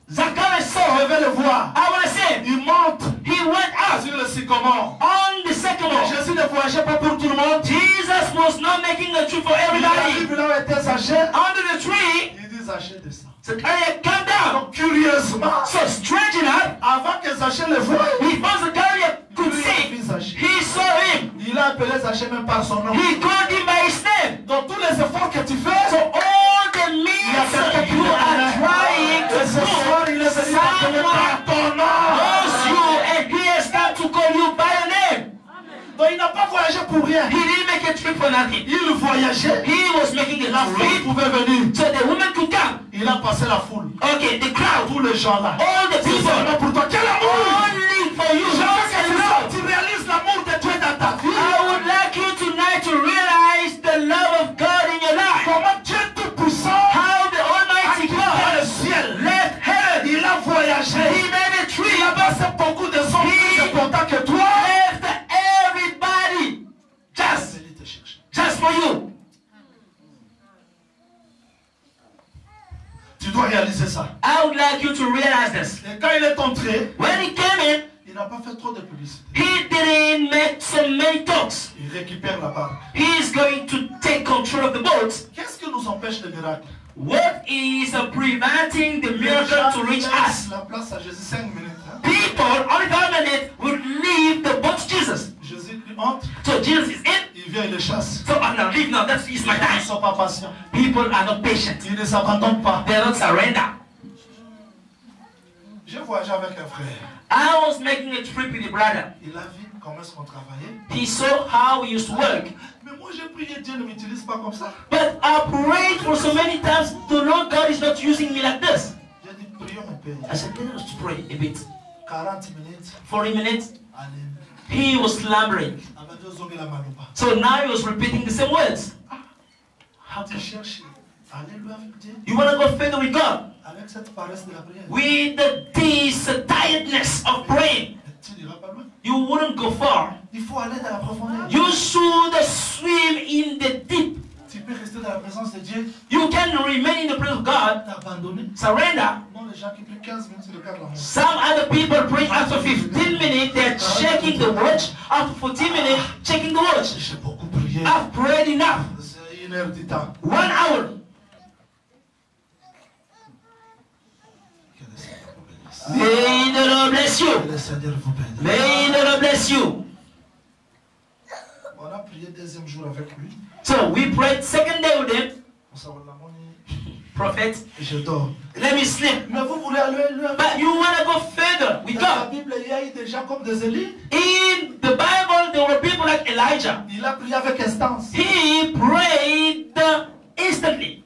Zacchaeus je saw. vais le voir. I want to say, Il monte he went out sur le sycomore. on the sycamore. Jésus ne voyageait pas pour tout le monde. Jesus was not making a trip for Il everybody. arrive là où était Zachée. Under the tree, Il dit, Zachée descend. Zacchaeus came down. Donc curieusement, So strange enough, avant que Zachée le voie, before Zacchaeus could lui a see, vu Zachée. he saw him. Il a appelé Zachée même par son nom. He called him by his name. Dans tous les efforts que tu fais, So all the means you are trying to et ce soir, do, il est venu t'appeler par ton nom. knows you, and he has come to call you pour rien. He didn't make a trip for nothing. Il voyageait. He was making a La foule trip pouvait venir. so the woman could come. Il a passé la foule. Okay, the crowd, Tous les gens là. all the C'est people, seulement pour toi. Quel amour! only for you. Je veux Just que love. tu réalises l'amour de Dieu dans ta vie. I would like you tonight to realize the love of God in your life. Comment Dieu Tout-Puissant How the a Almighty quitté God le ciel. left heaven. Il a voyagé. He made a trip. Il a passé beaucoup de gens plus importants que toi. Left everybody just for you. Tu dois réaliser ça. I would like you to realize this. Et quand il est entré, When he came in, il n'a pas fait trop de publicité. he didn't make so many talks. Il récupère la barque. He is going to take control of the boat. Qu'est-ce qui nous empêche le miracle? What is preventing the miracle to reach us? La place à Jésus 5 minutes. Hein? People, only 5 minutes, would leave the boat to Jesus. Jésus lui entre, So Jesus is in. il vient, il les chasse. So I'm not leaving now. That is my Ils ne time. sont pas patients. People are not patient. Ils ne s'abandonnent pas. They don't surrender. J'ai voyagé avec un frère. I was making a trip with a brother. Il a vu comment est-ce qu'on travaillait. He saw how we used to work. Mais moi j'ai prié, Dieu ne m'utilise pas comme ça. But I prayed for so many times, the Lord God is not using me like this. J'ai dit, prions un peu. I said, let us pray a bit. 40 minutes. 40 minutes, Allez. he was slumbering. Avec deux hommes, il a malouba. So now he was repeating the same words. Tu cherches. Alléluia avec Dieu. You want to go further with God? Avec cette paresse de la prière. With this tiredness of praying, Tu n'iras pas loin. you wouldn't go far. Il faut aller dans la profondeur. You should swim in the deep. Tu peux rester dans la présence de Dieu. You can remain in the presence of God, T'abandonner. surrender. Non, les gens qui prient 15 minutes, ils regardent la montre. Some other people pray after 15 minutes, they're checking the watch. After 14 minutes, checking the watch. J'ai beaucoup prié. I've prayed enough. C'est 1 heure du temps. 1 hour. Que le Seigneur vous bénisse. May the Lord bless you. Que le Seigneur vous bénisse. May the Lord bless you. On a prié deuxième jour avec lui. So we prayed second day with him. On s'en va Prophet, je dors. let me sleep. Mais vous voulez aller loin. But you want to go further with Dans la God. Bible, il y a eu des gens comme des Élis. In the Bible, there were people like Elijah. Il a prié avec instance. He prayed instantly.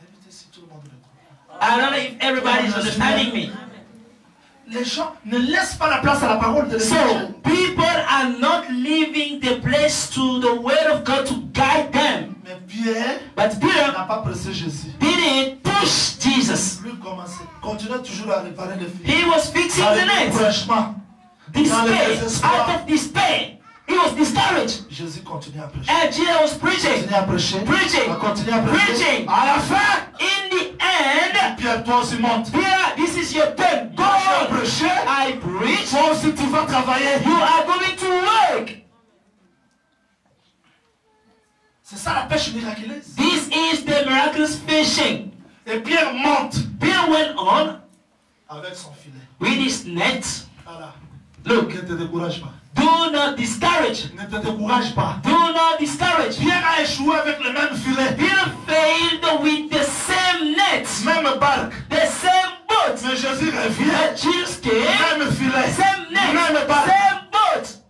Évitez si tout le monde le trouve. I don't know if everybody is understanding me. Les gens ne laissent pas la place à la parole de So, l'Évangile. people are not leaving the place to the word of God to guide them. Mais Pierre But Peter n'a pas pressé Jésus. didn't push Jesus. Lui commençait, continuait toujours à réparer les filles. He was fixing Dans the le net. découragement. Despair. Out of despair. He was discouraged. Jésus continuait à prêcher. And Jesus was preaching. Continuait à prêcher. Preaching. Il a continué à prêcher. Preaching. À la fin, In the end, Pierre, toi aussi monte. Peter, this is your turn. Go Moi, je on. vais prêcher. I preach. Toi aussi, tu vas travailler. You are going to work. C'est ça la pêche miraculeuse. This is the miraculous fishing. Et Pierre monte Peter went on avec son filet. with his net. Voilà. Look, Ne te décourage pas. do not discourage. Ne te décourage pas. Do not discourage. Pierre a échoué avec le même filet. Peter failed with the same net, Même barque. the same boat. Mais Jésus revient. But Jesus came, Même filet. same net, Même barque. same boat.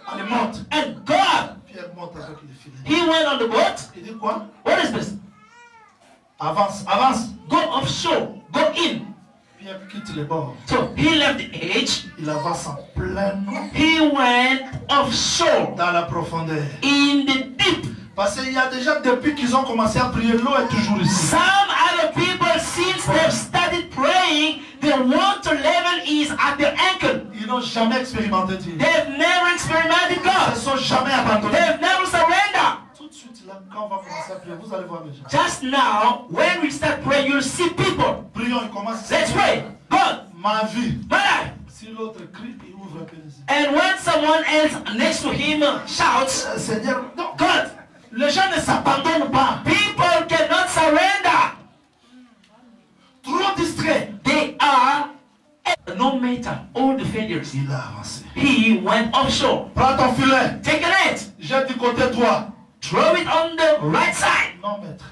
Allez, monte. And God, Pierre monte avec le filet. he went on the boat. Il dit quoi? What is this? Avance, avance. Go offshore, go in. Pierre quitte le bord. So he left the edge. Il avance en pleine He went offshore dans la profondeur. in the deep. Parce qu'il y a déjà depuis qu'ils ont commencé à prier, l'eau est toujours ici. Some other people, since they've started praying, the water level is at their ankle. Ils n'ont jamais expérimenté Dieu. They've never experimented Ils ne God. se sont jamais abandonnés. They've never surrendered. Tout de suite, là, quand on va commencer à prier, vous allez voir les gens. Just now, when we start praying, you'll see people. Prions, il commence. Let's pray. God, Ma vie. my life. Si l'autre crie, il ouvre un peu les yeux. And when someone else next to him shouts, Seigneur, non. God, Les gens ne s'abandonnent pas. people cannot surrender. Trop distraits. They are, no matter all the failures, Il a avancé. he went offshore. Prends ton filet. Take a net. Jette du côté toi. Throw it on the right side. Non, maître.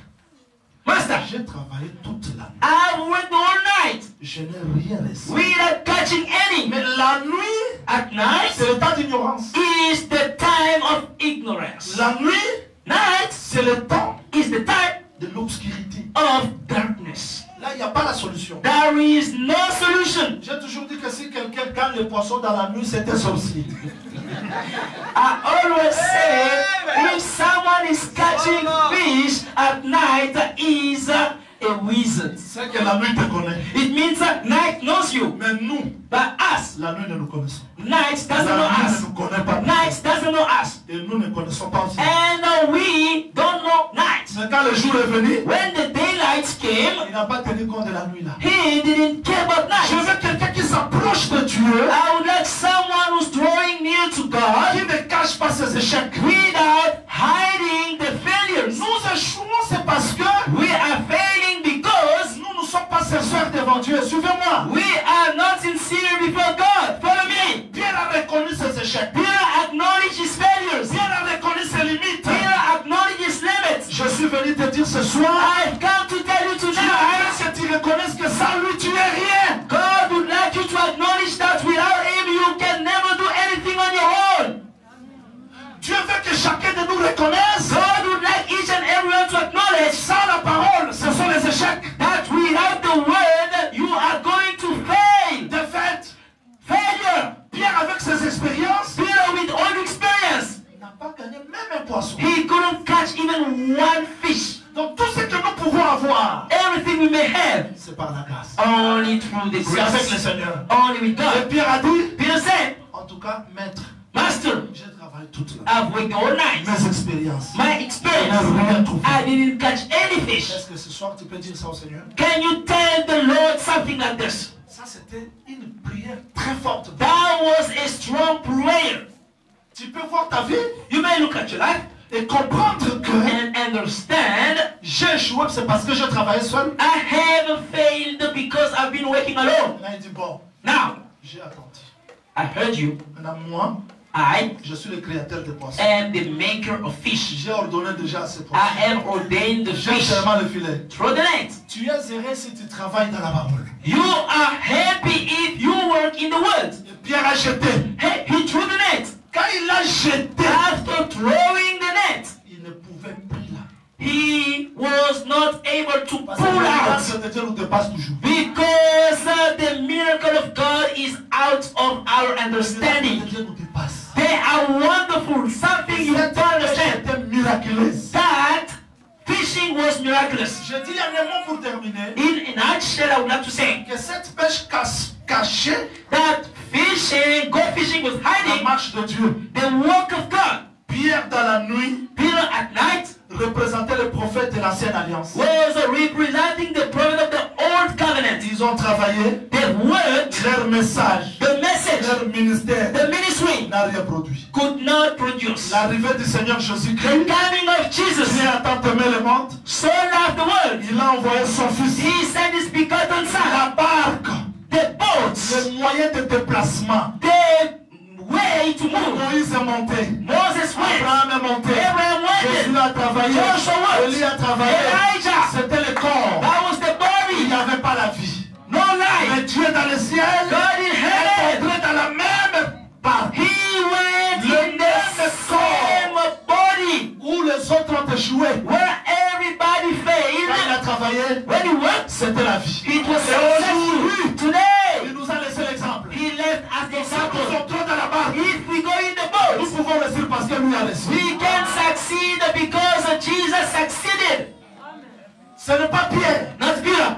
Master, J'ai travaillé toute la nuit. I've worked all night Je n'ai rien laissé. without catching any. Mais la nuit, at night c'est le temps d'ignorance. is the time of ignorance. La nuit, Night c'est le temps is the time de l'obscurité. of darkness. Là, il n'y a pas la solution. There is no solution. J'ai toujours dit que si quelqu'un gagne les poissons dans la nuit, c'est un sorcier. I always say if someone is catching fish at night is a wizard. C'est que la nuit te connaît. It means that night knows you. Mais nous, But us, la nuit ne nous connaissons. night doesn't know La nuit ne us. nous connaît pas. Night doesn't know us. Et nous ne connaissons pas aussi. And we don't know night. Mais quand le jour est venu, When the daylight came, il n'a pas tenu compte de la nuit là. he didn't care about Je night. veux quelqu'un qui s'approche de Dieu, I would like someone who's drawing near to qui God ne cache pas ses échecs. without hiding the failures. Nous échouons, c'est parce que We are failing because nous ne sommes pas sincères devant Dieu. Suivez-moi. we are not sincere before God. Follow me. Pierre a reconnu ses échecs. Peter acknowledged his failures. Pierre a reconnu ses limites. Peter acknowledged his limits. Je suis venu te dire ce soir, I've come to tell you Dieu tonight, veut que tu reconnaisses que sans lui tu n'es rien. God would like you to acknowledge that without him you can never do anything on your own. Dieu veut que chacun de nous reconnaisse God would like each and everyone to acknowledge sans la parole, ce sont les échecs. that without the word you are going to fail. Défaite. Failure. Pierre avec ses expériences Peter with all experience, n'a pas gagné même un poisson. he couldn't catch even one fish. Donc tout ce que nous pouvons avoir, Everything we may have, c'est par la grâce. only through the C'est avec le grace, Seigneur. only with Et God. Pierre a dit, Peter said, en tout cas, maître, Master, j'ai travaillé toute la nuit. I've worked all night. Mes expériences. My experience, I didn't catch any fish. Est-ce que ce soir tu peux dire ça au Seigneur? Can you tell the Lord something like this? Ça c'était une prière très forte. That was a strong prayer. Tu peux voir ta vie You may look at your life et comprendre que and understand j'ai échoué, c'est parce que je travaillais seul. I have failed because I've been working alone. Là il dit bon, Now, j'ai attendu. I heard you. Maintenant moi, I je suis le créateur des poissons. am the maker of fish. J'ai ordonné déjà à ces poissons. I am ordained the J'ai fish. seulement le filet. Throw the net. Tu es heureux si tu travailles dans la parole. You are happy if you work in the word. Et Pierre a jeté. Hey, he threw the net. Quand il a jeté, After throwing the net, il ne pouvait plus là. he was not able to Parce que pull le out miracle de Dieu nous dépasse toujours. because the miracle of God is out of our Le miracle understanding. de Dieu nous dépasse. They are wonderful, something you Cette don't pêche understand. était miraculeuse. That fishing was miraculous. Je dis un mot pour terminer. In a nutshell, I would like to say Que cette pêche cachée, that fishing, go fishing was la hiding marche de Dieu. the work of God. Pierre dans la nuit Peter at night représentait le prophète de l'ancienne alliance. was representing the prophet of the old covenant. Ils ont travaillé, The word, leur message, the message, leur ministère the ministry n'a rien produit. could not produce. L'arrivée du Seigneur The Jésus-Christ, coming of Jesus Dieu a tant aimé le monde, so loved the world. il a envoyé son fils. He sent his begotten La son. barque, The boats, le moyen de déplacement. the way to move. Moïse est monté, Moses went. Abraham est monté, Abraham Jésus went. a travaillé, Joshua went. Élie a travaillé. Elijah. C'était le corps. That was the Il n'y body. avait pas la vie. No Mais life. Dieu dans le ciel God in est heaven. entré dans la même barque He went Le in the same body où les autres ont échoué. where everybody Quand il failed. a travaillé, When he worked, c'était la vie. it was Et aujourd'hui, successful. Today, il nous a laissé l'exemple. he left as the Si nous example. entrons dans la barque, If we go in the nous boat, pouvons réussir parce que lui a laissé. we can succeed because Jesus succeeded. Ce n'est pas Pierre, Not Peter,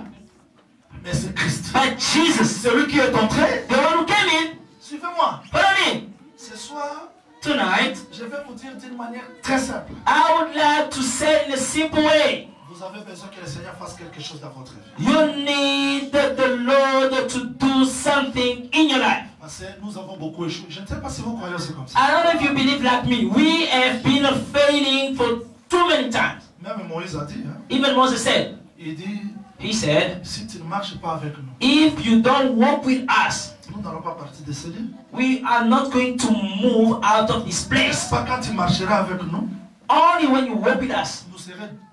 mais c'est Christ. but Jesus. Celui qui est entré. The one who came in. Suivez-moi. Follow me. Ce soir, Tonight, je vais vous dire d'une manière très simple. I would like to say in a simple way. Vous avez besoin que le Seigneur fasse quelque chose dans votre vie. You need the Lord to do something in your life. Parce que nous avons beaucoup échoué. Je ne sais pas si vous croyez aussi comme ça. I don't know if you believe like me. We have been failing for too many times. Même Moïse a dit, hein, Even Moses said, il dit, he said, si tu ne marches pas avec nous, if you don't walk with us, nous n'allons pas partir de ce lieu. we are not going to move out of this N'est-ce place. pas quand tu marcheras avec nous, Only when you walk with us,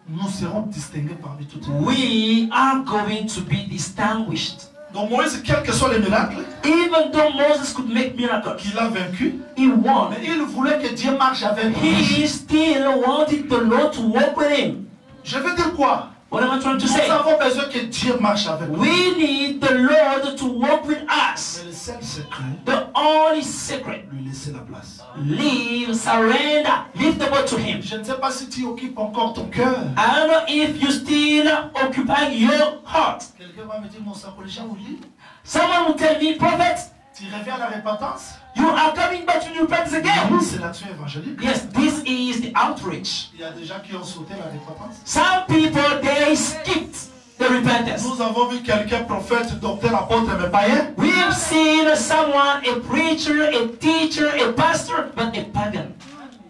nous serons distingués parmi toutes les we are going to be distinguished. Donc Moïse, quels que soient les miracles even though Moses could make miracles, qu'il a vaincus, he won. mais il voulait que Dieu marche avec lui. He still wanted the Lord to walk with him. Je veux dire quoi? What am I trying to Nous say? avons besoin que Dieu marche avec nous. We need the Lord to walk with us. Mais le seul secret, The only secret, lui laisser la place. leave, surrender, leave the word to him. Je ne sais pas si tu occupes encore ton cœur. I don't know if you still occupy your heart. Quelqu'un va me dire, mon sacoléchant, oui. Someone will tell me, prophet, Tu reviens à la repentance? you are coming back to repentance again. C'est l'action évangélique. Yes, this is the outreach. Il y a des gens qui ont sauté la repentance. Some people, they skipped the repentance. Nous avons vu quelqu'un, prophète, docteur, apôtre, mais païen. We have seen someone, a preacher, a teacher, a pastor, but a pagan.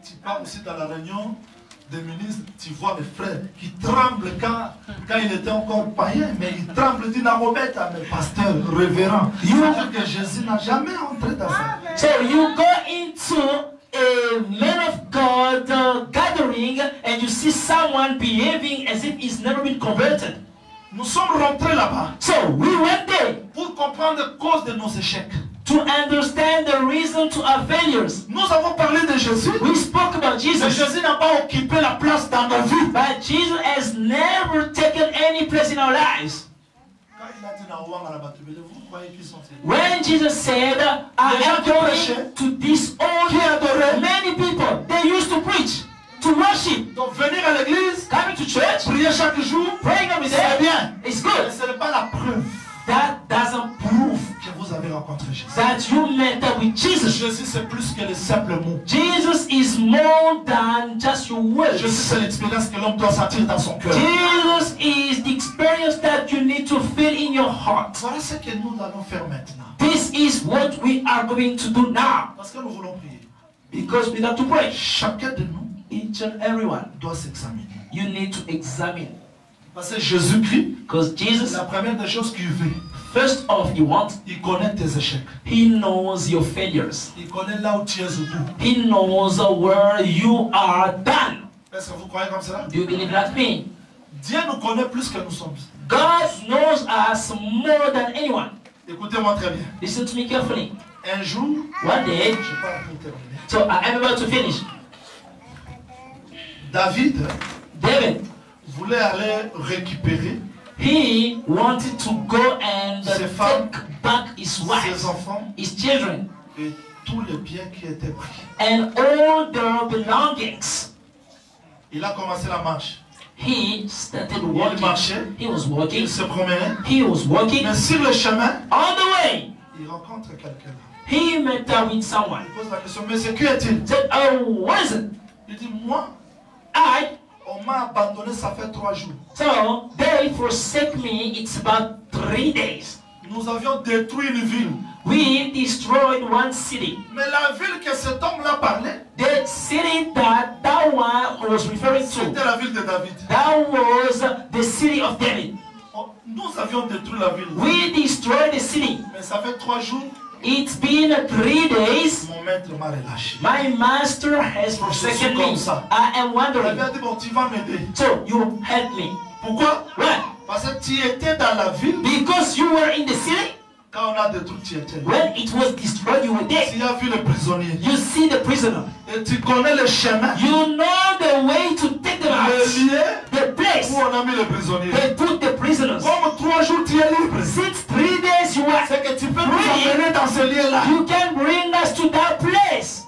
Tu pars aussi dans la réunion des ministres, tu vois les frères qui tremblent quand il était encore païen, mais il tremble d'une arobeta, mais pasteur, révérend. Il veut dire que Jésus n'a jamais entré dans ça. So you go into a man of God gathering and you see someone behaving as if he's never been converted. Nous sommes rentrés là-bas So we went there pour comprendre la cause de nos échecs. to understand the reason to our failures. Nous avons parlé de Jésus, We spoke about mais Jesus, Jésus n'a pas occupé la place dans nos vies. but Jesus has never taken any place in our lives. Quand il a dit Naouang à la Batubele, vous croyez qu'ils sont sérieux? When Jesus said, I Les gens am qui going prêchaient, to disown qui adoraient, many people, they used to preach, to worship, donc venir à l'église, coming to church, prier chaque jour, praying every c'est day, bien. it's Mais good. ce n'est pas la preuve That doesn't prove que vous avez rencontré Jésus. that you met up with Jesus. Jésus, c'est plus que le simple mot. Jesus is more than just your words. Jésus, c'est l'expérience que l'homme doit sentir dans son cœur. Jesus is the experience that you need to feel in your heart. Voilà ce que nous allons faire maintenant. This is what we are going to do now. Parce que nous voulons prier. Because we have to pray. Chacun de nous Each and everyone, doit s'examiner. you need to examine. Parce que Jésus-Christ, Because Jesus, la première des choses qu'il veut, first off, he wants, il connaît tes échecs. he knows your failures. Il connaît là où tu es au bout. He knows where you are done. Est-ce que vous croyez comme cela? Do you believe that me? Dieu nous connaît plus que nous sommes. God knows us more than anyone. Écoutez-moi très bien. Listen to me carefully. Un jour, One day, je parle pour terminer. so I am about to finish. David David, voulait aller récupérer he wanted to go and Ses femmes, take back his ses wife, enfants his children, et tous les biens qui étaient pris. and all their belongings. Il a commencé la marche. He started Il walking. marchait, He was walking. il se promenait. He was walking. Mais sur le chemin, On the way, il rencontre quelqu'un. he met up with someone. Il pose la question, mais c'est qui est-il? He said, "Oh, what is it?" Il dit, moi, on m'a abandonné, ça fait 3 jours. So they forsake me. It's about 3 days. Nous avions détruit une ville. We destroyed one city. Mais la ville que cet homme-là parlait, The city that that one was referring c'était to, la ville de David. that was the city of David. Nous avions détruit la ville. We destroyed the city. Mais ça fait 3 jours, It's been 3 days. mon maître m'a relâché. My master has forsaken me. I am Il wondering. a dit, bon, tu vas m'aider. So you help me. Pourquoi? Why? Parce que tu étais dans la ville Because you were in the city. quand on a détruit, tu étais là. When it was destroyed, you were there. Tu as vu les prisonniers. You see the prisoner. Et tu connais le chemin. You know the way to take them out. Le lieu The place où on a mis les prisonniers. they put the prisoners. Comme 3 jours, tu es libre. Since 3 days you are, C'est que tu peux nous emmener dans ce lieu-là. you can bring us to that place.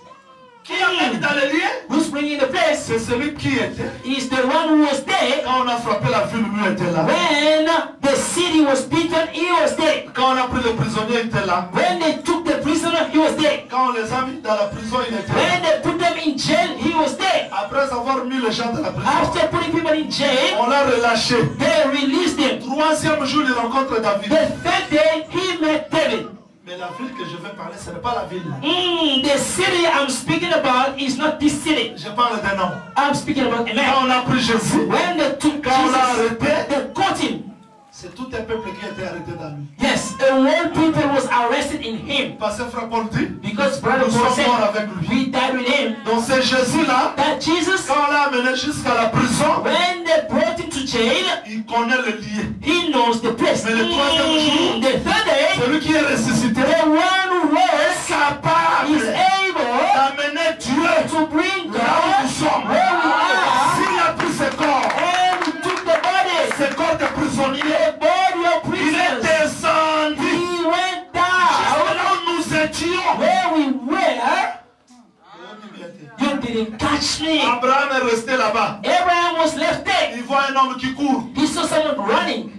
Qui amène dans le lieu? Who's bringing the place? C'est celui qui était. Is the one who was there. Quand on a frappé la ville, lui était là. When the city was beaten, he was there. Quand on a pris les prisonniers, il était là. When they took the prisoner, he was there. Quand on les a mis dans la prison, il était là. When they put them in jail, he was there. Après avoir mis les gens dans la prison, After putting people in jail, on l'a relâché. they released them. 3e jour, il rencontre David. The third day, he met David. Mais la ville que je vais parler, ce n'est pas la ville. The city I'm speaking about is not this city. Je parle d'un homme. I'm speaking about a Quand man. on a pris Jésus, When they took quand on l'a Jesus, arrêté, they caught him. C'est tout un peuple qui a été arrêté dans lui. Yes, a whole people was arrested in him. Parce que frère Paul dit, Because Brother nous Paul sommes morts said, avec lui. we died with him. Donc c'est Jésus-là, That Jesus, quand on l'a amené jusqu'à la prison, when they brought him to jail, il connaît le lieu. he knows the place. Mais le troisième jour, The third day, celui qui est ressuscité, the one who was capable is able d'amener Dieu to bring là où God nous sommes. where we are. S'il a pris ce corps, And he took the body, ce corps de prisonnier, the body of il est prisoners. descendu He went jusqu'à down là où nous étions. where we were. You didn't catch me. Abraham est resté là-bas. Abraham was left there. Il voit un homme qui court. He saw someone running.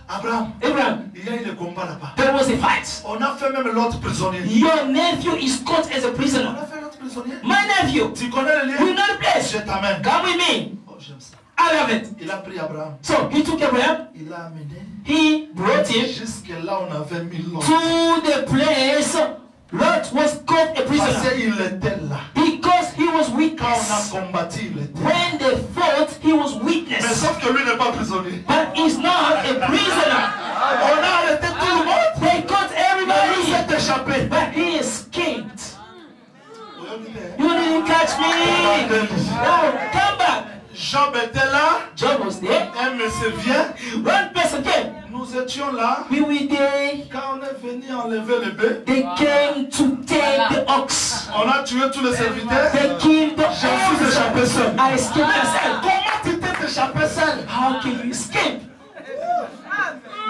Abraham, Abraham, il y a eu des combats là-bas. there was a fight. On a fait même l'autre prisonnier. Your nephew is caught as a On prisoner. a fait l'autre prisonnier. My nephew, Tu connais le you lien? know the place. Je t'amène. Come with me. Oh, j'aime ça. I love it. Il a pris Abraham. So he took Abraham. Il l'a amené He brought him jusque là où on avait mis l'autre. to the place Lot was caught a Parce prisoner. qu'il était là. Because he was Quand on witness. a combattu, il était là. When they fought, he was Mais witness. sauf que lui n'est pas prisonnier. But he's not a prisoner. On a arrêté tout le monde. They caught Mais lui everybody. s'est échappé. But he escaped. You didn't catch me. No, come back. Job était là. Job was there. Un monsieur vient. One person came. Nous étions là. We were there. Quand on est venu enlever le bœuf, They came to take the ox. on a tué tous les serviteurs. They killed the Je me suis échappé ox. seul. I escaped myself. Comment tu t'es échappé seul? How can you escape?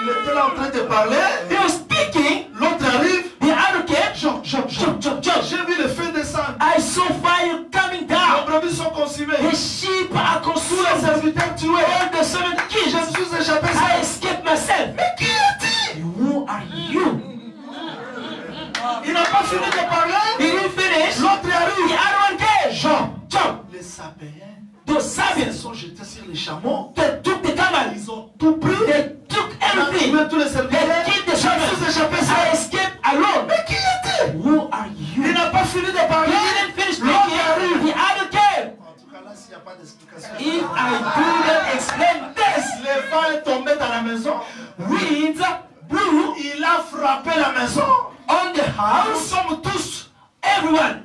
Il était là en train de parler. He was speaking. L'autre arrive. The other came. Job. J'ai vu le feu descendre. I saw fire coming Les down. brebis sont consumées. The sheep are Tous les consumed. serviteurs tués. All the servants Je me killed. suis échappé I seul. escaped myself. Mais qui est-il? Who are you? Il n'a pas fini de parler. He didn't finish. L'autre The arrive. other one came. Job. Les Sabéens, Those ils Sabians. sont jetés sur les chameaux. They took the camels. Ils ont tout pris. They took On a everything. tué tous les They serviteurs. killed the Je me suis servants. échappé I seul. escaped alone. Mais qui est-il? Who are Il you? n'a pas fini de He parler. didn't finish L'autre speaking. arrive. The other came. En tout cas, là, s'il n'y a pas d'explication. If I didn't explain this, Le vent est tombé dans la maison. winds blew Il a frappé la maison. on the Nous house. sommes tous, Everyone,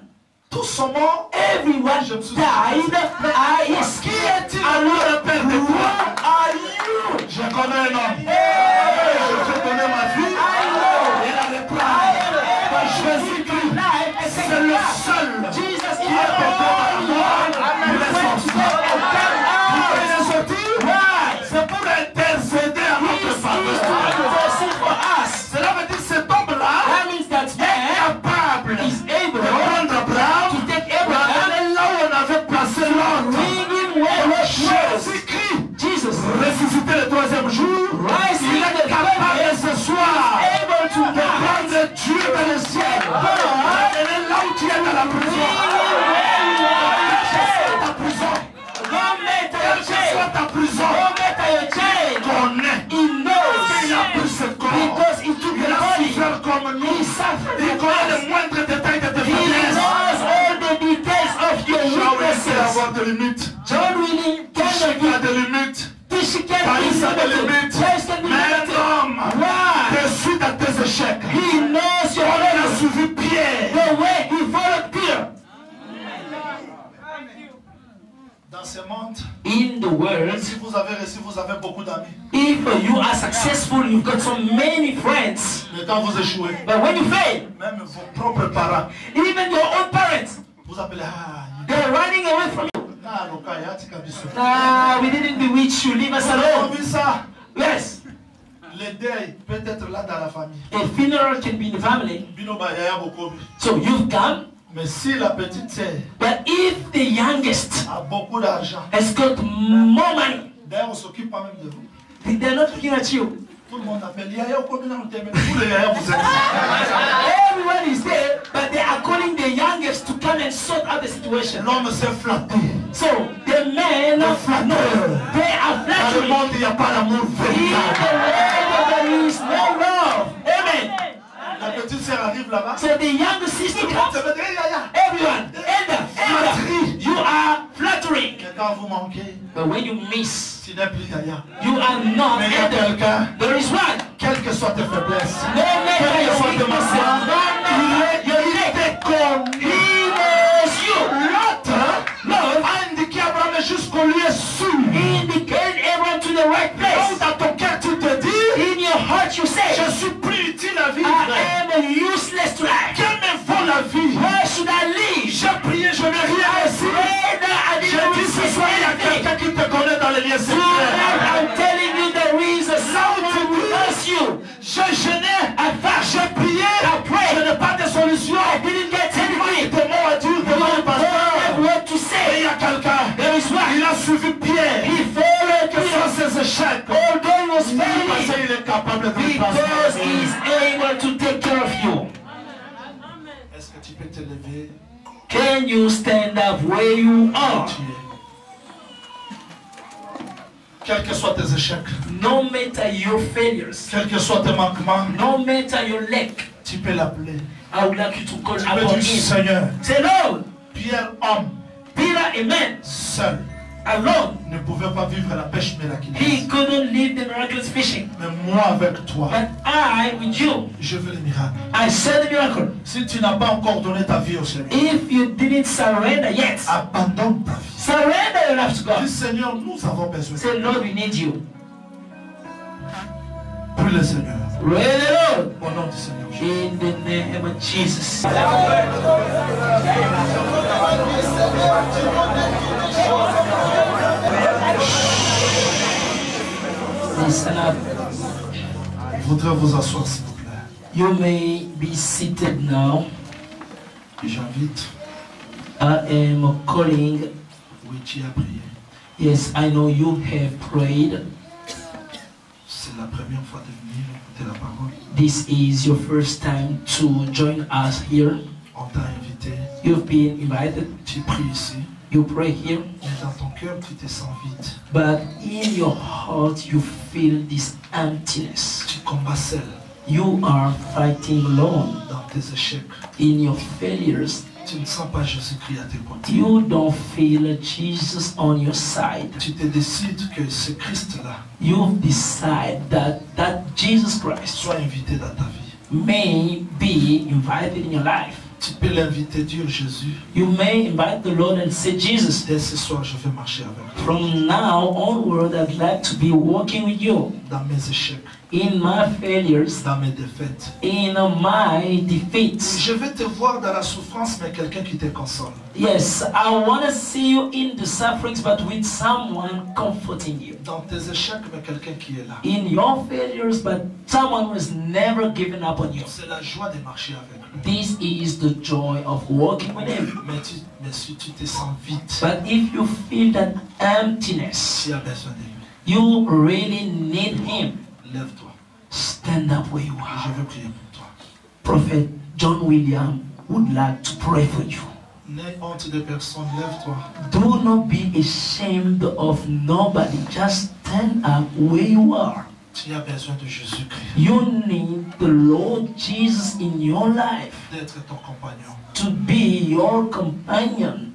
tous sont morts. everyone Je me suis died. I Qui escaped est-il? On alone. le rappelle de Who toi. are you? Je connais un homme. Je vais donner ma vie. I know. Et la I reprendre. am Par able to Jésus-Christ. life and C'est take le life. seul Jesus qui is est the porté par la only mort. one Il who est went to sorti. go and come Pourquoi il out. est sorti? Why? C'est pour intercéder à He notre is to faveur. intercede for us. Cela veut dire que cet homme-là That means that est man capable is able de prendre Abraham, to take l'amener Abraham, là où on avait placé l'autre. bring him where he was. Jésus-Christ, Jesus, ressuscité le troisième jour, rise il in est the capable grave, ce soir able to de rise. prendre Dieu dans le ciel, l'amener là où tu es dans la prison. Ta prison, No matter quelle your que soit chain, ta prison, no matter your chain, connaît. he knows Il a pris ce corps, because he took il the a body. souffert comme nous. He suffered Il for connaît us. les moindres détails de tes He faiblesses. knows all the details of your Jean essaie weaknesses. d'avoir des limites. John really Chacun a can des limites. She can Paris be a des limited. limites. Christ can be Mais un limited. homme, Why? de suite à tes échecs, He knows your on a limits. suivi Pierre. The way he followed Peter. Dans ce monde, In the world, si vous avez reçu, vous avez beaucoup d'amis. if you are successful, you've got so many friends. Mais quand vous échouez, But when you fail, même vos propres parents, even your own parents, vous appelez they're running away from you. We didn't bewitch you. Leave us On alone. vu ça. Yes. Le deuil peut être là dans la famille. A funeral can be in the family. Binoba yaya bokobi. So you've come. Mais si la petite sœur But if the youngest a beaucoup d'argent, has got more money, d'ailleurs on s'occupe pas même de vous. they're not looking at you. Tout le monde appelle Yaya Okobi dans le thème. Tous les Yaya vous êtes. Everyone is there, but they are calling the youngest to come and sort out the situation. L'homme s'est flatté. So the men, no, they are Dans le flattering. monde, il n'y a pas d'amour In the véritable. world, there is no love. Amen. La petite sœur arrive là-bas. So the younger sister Tout le monde comes. se met Yaya. Everyone, enter. You are flattering. faltering. Mais quand vous manquez, But when you miss, tu n'es plus gagnant. you are not Mais il y a able. quelqu'un, There is one. quelles que soient tes faiblesses, No matter quelles que your soient tes weaknesses, manquements, no matter il te connaît. he knows you. L'autre Lord a indiqué à Abraham jusqu'au lieu sûr. indicate everyone to the right Donc place. dans ton cœur tu te dis, In your heart you say, je suis plus utile à vivre. I am useless to life. Quel me vaut la vie? Where should I live? J'ai prié, je n'ai rien reçu. I Je didn't dis ce receive soir, il y a anything. quelqu'un qui te connaît dans les liens Tonight, secrets. I'm telling you there is a someone who knows you. Je jeûnais, j'ai prié, je n'ai pas de solution. I didn't get anything. Des mots à dire devant le I pasteur. have what to Et il say. y a quelqu'un, There is one. il a suivi Pierre. He followed Que me. sans ses échecs, Although he was parce failing, qu'il est capable de le because passer. he is able to take care of you. Est-ce que tu peux te lever? Can you stand up where you are? Tu es. Quels que soient tes échecs, No matter your failures, quels que soient tes manquements, no matter your lack, tu peux l'appeler. I would like you to call Tu upon peux him. dire, Seigneur, Say, Lord, Pierre, homme, Peter, a man, seul, alone, ne pouvait pas vivre la pêche he miraculeuse. couldn't leave the miraculous fishing. Mais moi avec toi, But I, with you, je veux le miracle. I saw the miracle. Si tu n'as pas encore donné ta vie au Seigneur, If you didn't surrender yet, abandonne ta vie. surrender your life to God. Dis Seigneur, nous avons besoin. Say, Lord, we need you. Prie le Seigneur. Pray the Lord. Au nom du Seigneur Jésus. In the name of Jesus. Listen up. Je voudrais vous asseoir s'il vous plaît. You may be seated now. J'invite, I am calling. oui, tu as prié. Yes, I know you have prayed. C'est la première fois de venir écouter la parole. This is your first time to join us here. On t'a invité, You've been invited. tu pries ici, You pray here. mais dans ton cœur, tu te sens vide. But in your heart, you feel this emptiness. Tu combats seul You are fighting alone dans tes échecs. in your failures. Tu ne sens pas Jésus-Christ à tes côtés. You don't feel Jesus on your side. Tu te décides que ce Christ-là You decide that Jesus Christ soit invité dans ta vie. may be invited in your life. Tu peux l'inviter, dire Jésus, You may invite the Lord and say, Jesus, dès ce soir, je vais marcher avec toi. from now onward, I'd like to be walking with you Dans mes échecs, in my failures, dans mes défaites. in my defeats. Je vais te voir dans la souffrance, mais quelqu'un qui te console. Yes, I want to see you in the sufferings, but with someone comforting you. Dans tes échecs, mais quelqu'un qui est là. In your failures, but someone who has never given up on you. C'est la joie de marcher avec lui. This is the joy of walking with him. Mais si tu te sens vide, But if you feel that emptiness, tu as besoin de lui. you really need him. Lève-toi. Stand up where you Je are. veux prier pour toi. Prophet John William would like to pray for you. N'aie honte de personne, lève-toi. Do not be ashamed of nobody. Just stand up where you are. Tu as besoin de Jésus-Christ, You need the Lord Jesus in your life d'être ton compagnon. to be your companion.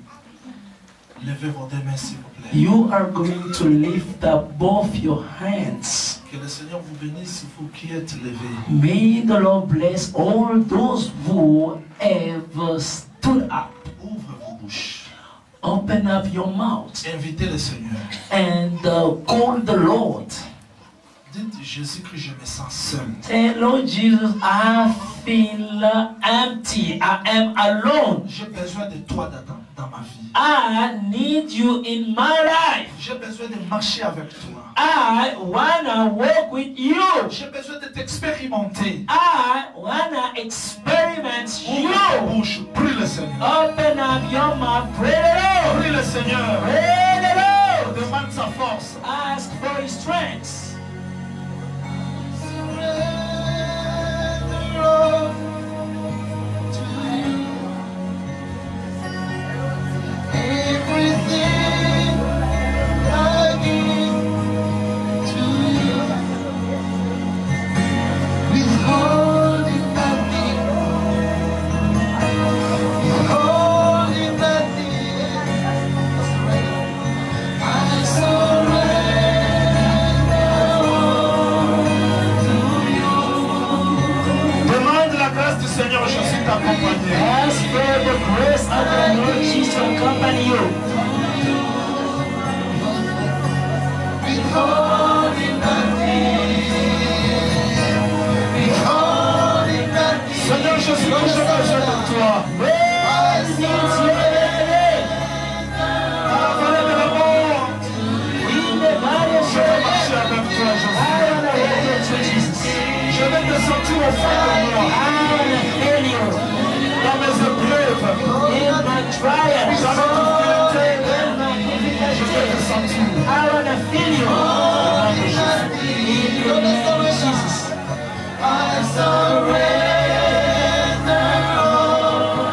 Levez vos deux mains, s'il vous plaît. You are going to lift up both your hands. Que le Seigneur vous bénisse, vous qui êtes levés. May the Lord bless all those who have stood up. Ouvre vos bouches. Open up your mouth Invitez le Seigneur. and call the Lord. Dites, Jésus-Christ, je me sens seul. Say, Lord Jesus, I feel empty. I am alone. J'ai besoin de toi dans ma vie. I need you in my life. J'ai besoin de marcher avec toi. I wanna walk with you. J'ai besoin de t'expérimenter. I wanna experiment Ouvre you. ta bouche, prie le Seigneur. Open up your mouth. Pray the Lord. Prie le Seigneur. Pray the Lord. Demande sa force. Ask for his strength. Everything I give to you, withholding nothing, withholding nothing. Dans mes épreuves, je vais te sentir. I want to feel you. Jesus. I surrender all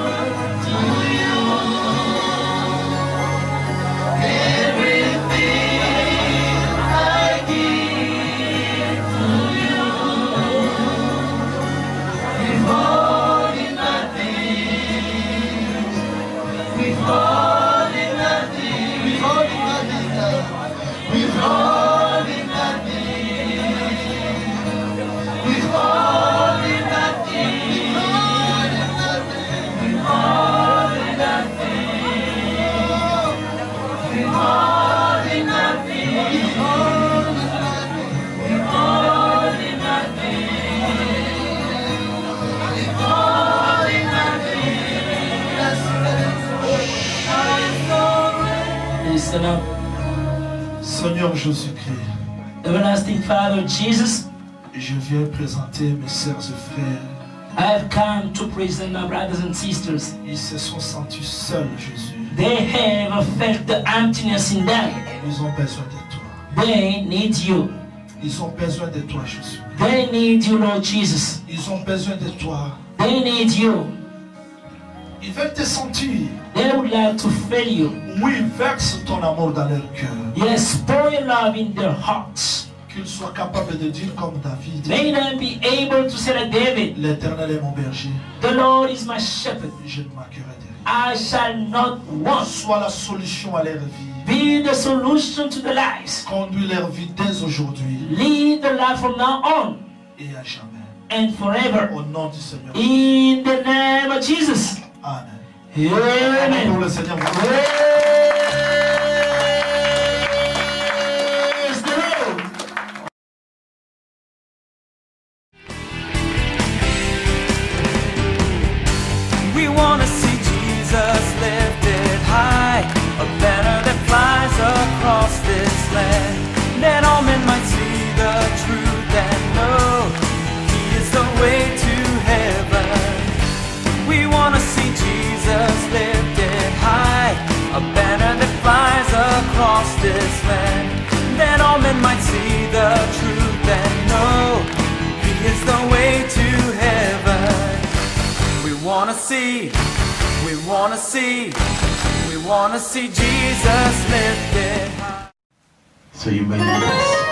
to you. Everything I give to you. Withholding nothing. Withholding nothing. Withholding nothing. Withholding nothing. Withholding nothing, withholding nothing, withholding nothing, withholding nothing, withholding nothing. Listen up. Seigneur Jésus-Christ, Everlasting Father Jesus, je viens présenter mes sœurs et frères. I have come to present my brothers and sisters. Ils se sont sentis seuls, Jésus. They have felt the emptiness in them. Ils ont besoin de toi. They need you. Ils ont besoin de toi, Jésus. They need you, Lord Jesus. Ils ont besoin de toi. They need you. Ils veulent te sentir. They would like to feel you. Oui, verse ton amour dans leur cœur. Yes, pour your love in their hearts. Qu'ils soient capables de dire comme David. May them be able to say like David, L'Éternel est mon berger. the Lord is my shepherd. Je ne manquerai de rien. I shall not want. Sois la solution à leur vie. Be the solution to the lives. Conduis leur vie dès aujourd'hui Lead the life from now on et à jamais. and forever. Au nom du Seigneur. In the name of Jesus. Amen. Amen. Pour le Seigneur. Praise the Lord. We want to see Jesus lifted high, a banner that flies across this land, that all men might see the truth and know He is the way to heaven. We want to see Jesus lifted high, a banner that flies across this land, that all men might see the truth and know He is the way to heaven. We wanna see, we wanna see, we wanna see Jesus lifted high. So you may lead us.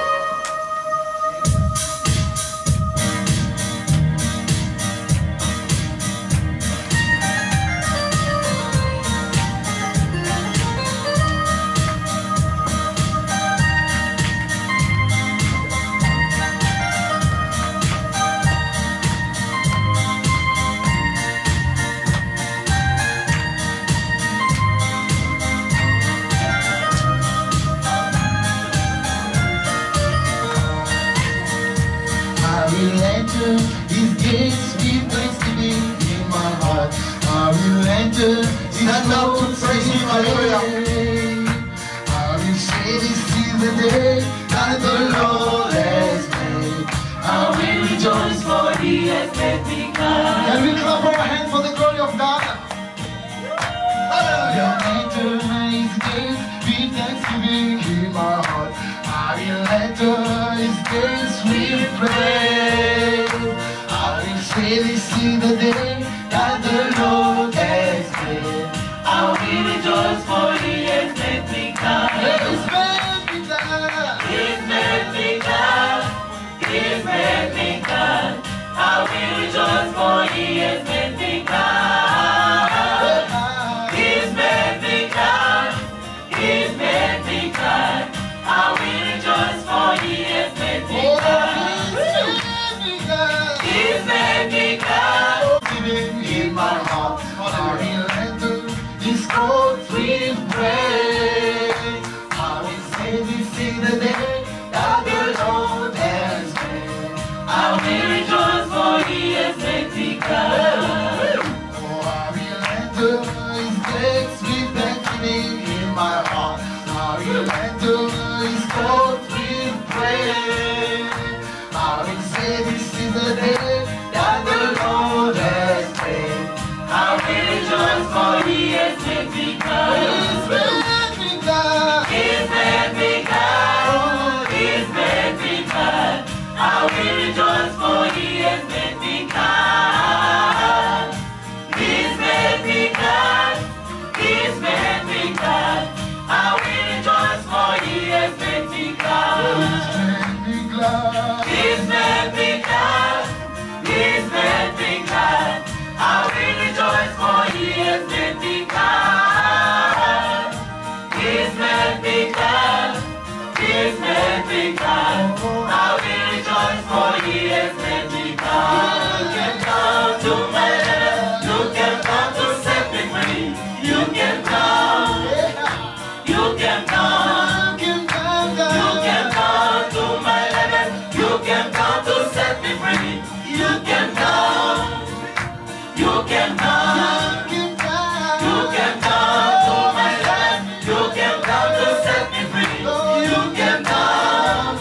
I will enter His gates with thanksgiving in my heart. I will enter His Stand up to courts praise Him, with hallelujah. praise. I will say this is the day that the Lord has made. I will rejoice for He has made me glad. Can we clap our hands for the glory of God? I will enter His gates with thanksgiving in my heart. I will enter His gates with praise. I will say this is the day that the Lord has made. I will rejoice for He has made me glad. He's made me glad. He's made me glad. He's made me glad. I will rejoice for He has made me glad. He's made me glad. He's made me glad. I will rejoice for He has made me glad. He's made me glad. Living in my heart, I will enter His courts with praise. I will say this is the day that the Lord has made. I will rejoice for He has made me glad. Oh, I will enter His gates with thanksgiving in my heart. I will enter His courts with praise. I will say this is the day for He has made me glad. You can come to my life, you can come to set me free. You can come, you can come, you can come to my life, you can come to set me free. You can come, you can come, you can come to my life, you can come to set me free. You can come,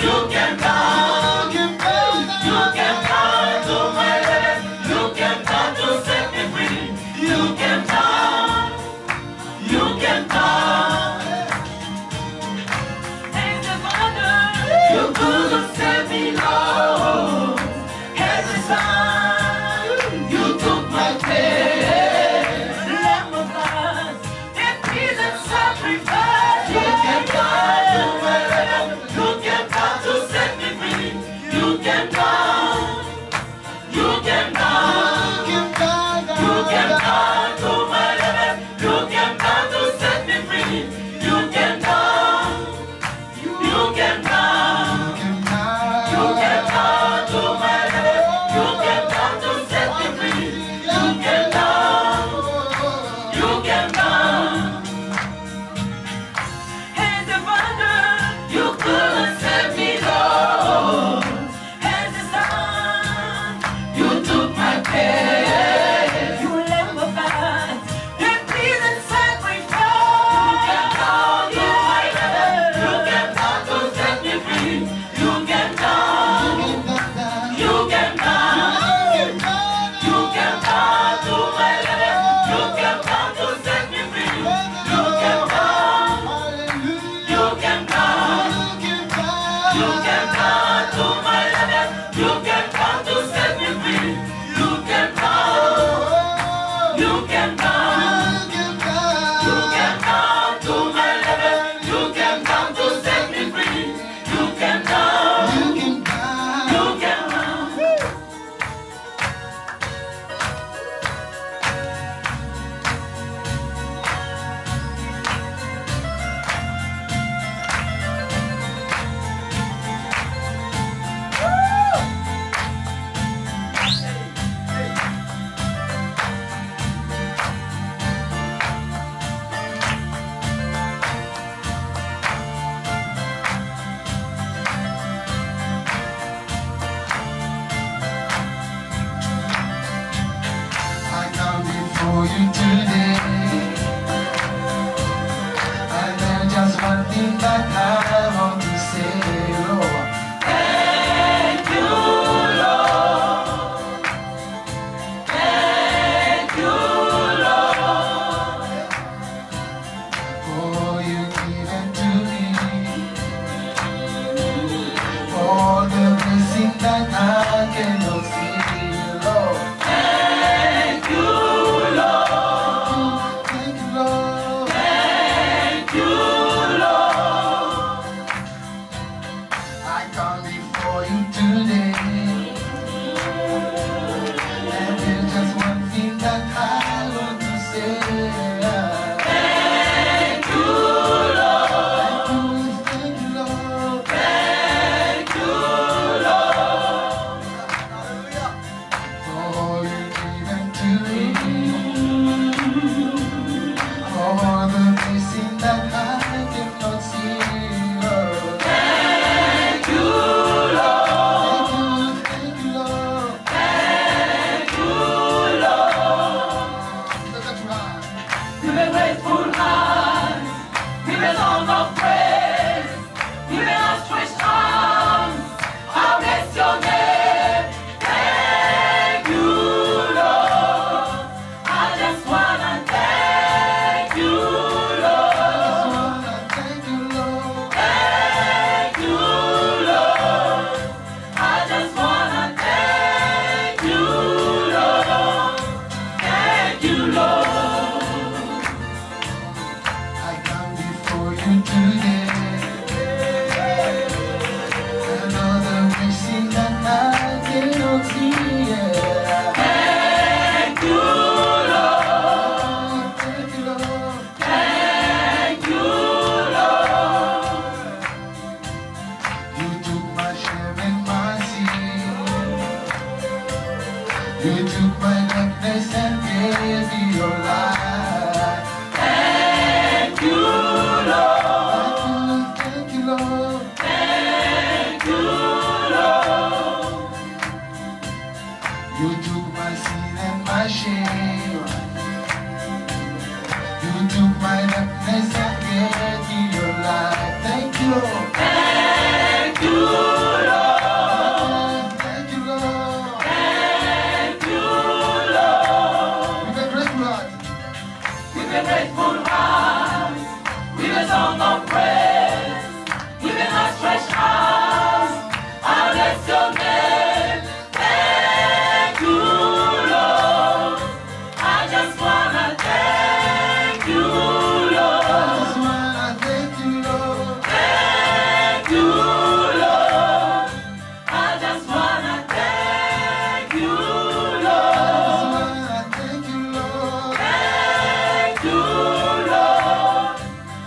you can come, you can come to my life, you can come to set me free. You can come, you can come. As a mother, you couldn't save me, Lord. As a son, you took my place. Lamb of God, and peace and sacrifice. You can come to my life, you can come to set me free. You can come, you can come, you can come to my life, you can come to set me free. You can come, you can come, you can come to my life, you can come to set me free. You can come, you can come. As a father, you couldn't save me, Lord. As a son, you took my place. You Lamb of God, and please and sacrifice. You can come to my life, you can come to set me free. You can come, you can come, you can come to my life, you can come to set me free. You can come, you can come, you can come to my life, you can come to set me free. You can come, you can come, you can come to my life, you can come to set me free. You can come, you can come. I come before you today, and there's just one thing that I want to say, Lord. Thank you, Lord. Thank you, Lord. For you given to me, for the blessing that I cannot see, Lord. Thank you, Lord. Thank you, Lord. Thank you, Lord. I come before you today, and there's just one thing that I want to say. Thank you, Lord. Thank you, Lord. Thank you, Lord. For you given to me, for the blessing that I cannot see. Thank you, Lord. You took my darkness and gave me your light. Thank you, Lord. Thank you, Lord. Thank you, Lord. You took my sin and my shame. You took my darkness and gave me your light. Thank you, Lord. Thank you, Lord. Thank you, Lord. Thank you, Lord. With a great heart. With a grateful heart, with a song of praise, with an outstretched arms, I bless your name. Thank you, Lord. I just wanna thank you, Lord. Just wanna thank you, Lord. Thank you, Lord. I just wanna thank you, Lord. Just wanna thank you, Lord. Thank you, Lord.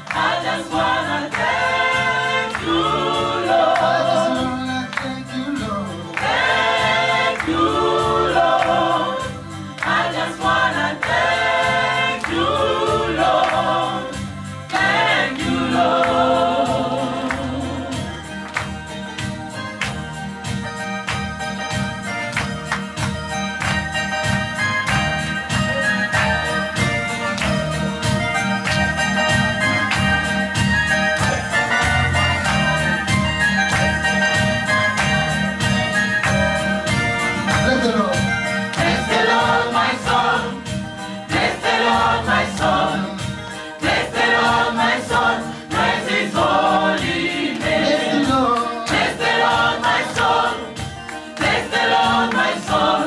I just wanna thank you, Lord. I just wanna thank you, Lord. Thank you, Lord. I just wanna thank you, Lord. Thank you, Lord. Bless the Lord. Bless the Lord, my soul. Bless the Lord, my soul. Bless the Lord, my soul. Praise His holy Bless name. the Lord. Bless the Lord, my soul. Bless the Lord, my soul.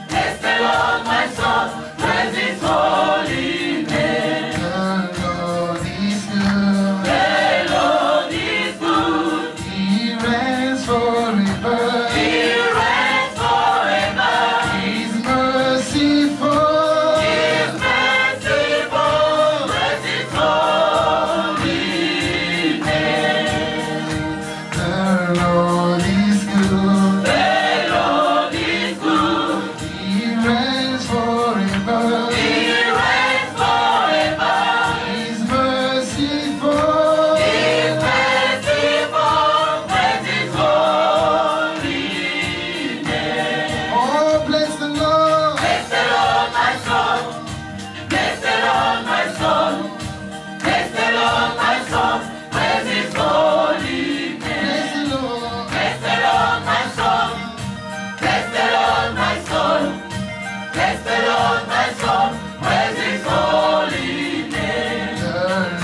Bless the Lord, my soul. Praise His holy name. The Lord is good. The Lord is good. He reigns forever. He reigns forever. He's merciful. His merciful. Praise His holy name. The Lord is good. The Lord is good. He reigns forever. He reigns forever. He's merciful. His merciful. Praise His holy name. Oh, bless the Lord. Bless the Lord, my soul. Bless the Lord, my soul. Bless the Lord, my soul. Praise His holy name. Bless the Lord. Bless the Lord, my soul. Bless the Lord, my soul. Bless the Lord, my soul. Praise His holy name. The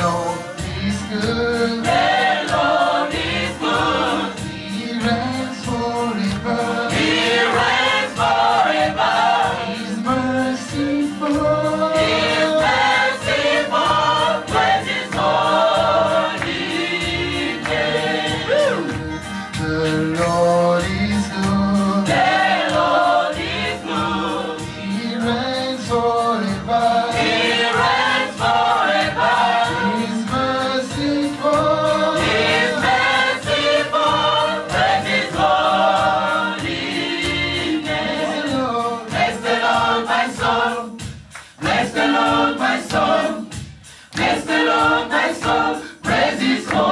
Lord is good. The Lord is good. He reigns forever. He reigns forever. He's merciful. His merciful. Praise His holy name. The Lord is good. The Lord is good. He reigns forever. He reigns forever. He's merciful. His merciful. Praise His holy name. Bless the Lord, my soul. Bless the Lord, my soul. Bless the Lord, my soul. Praise His holy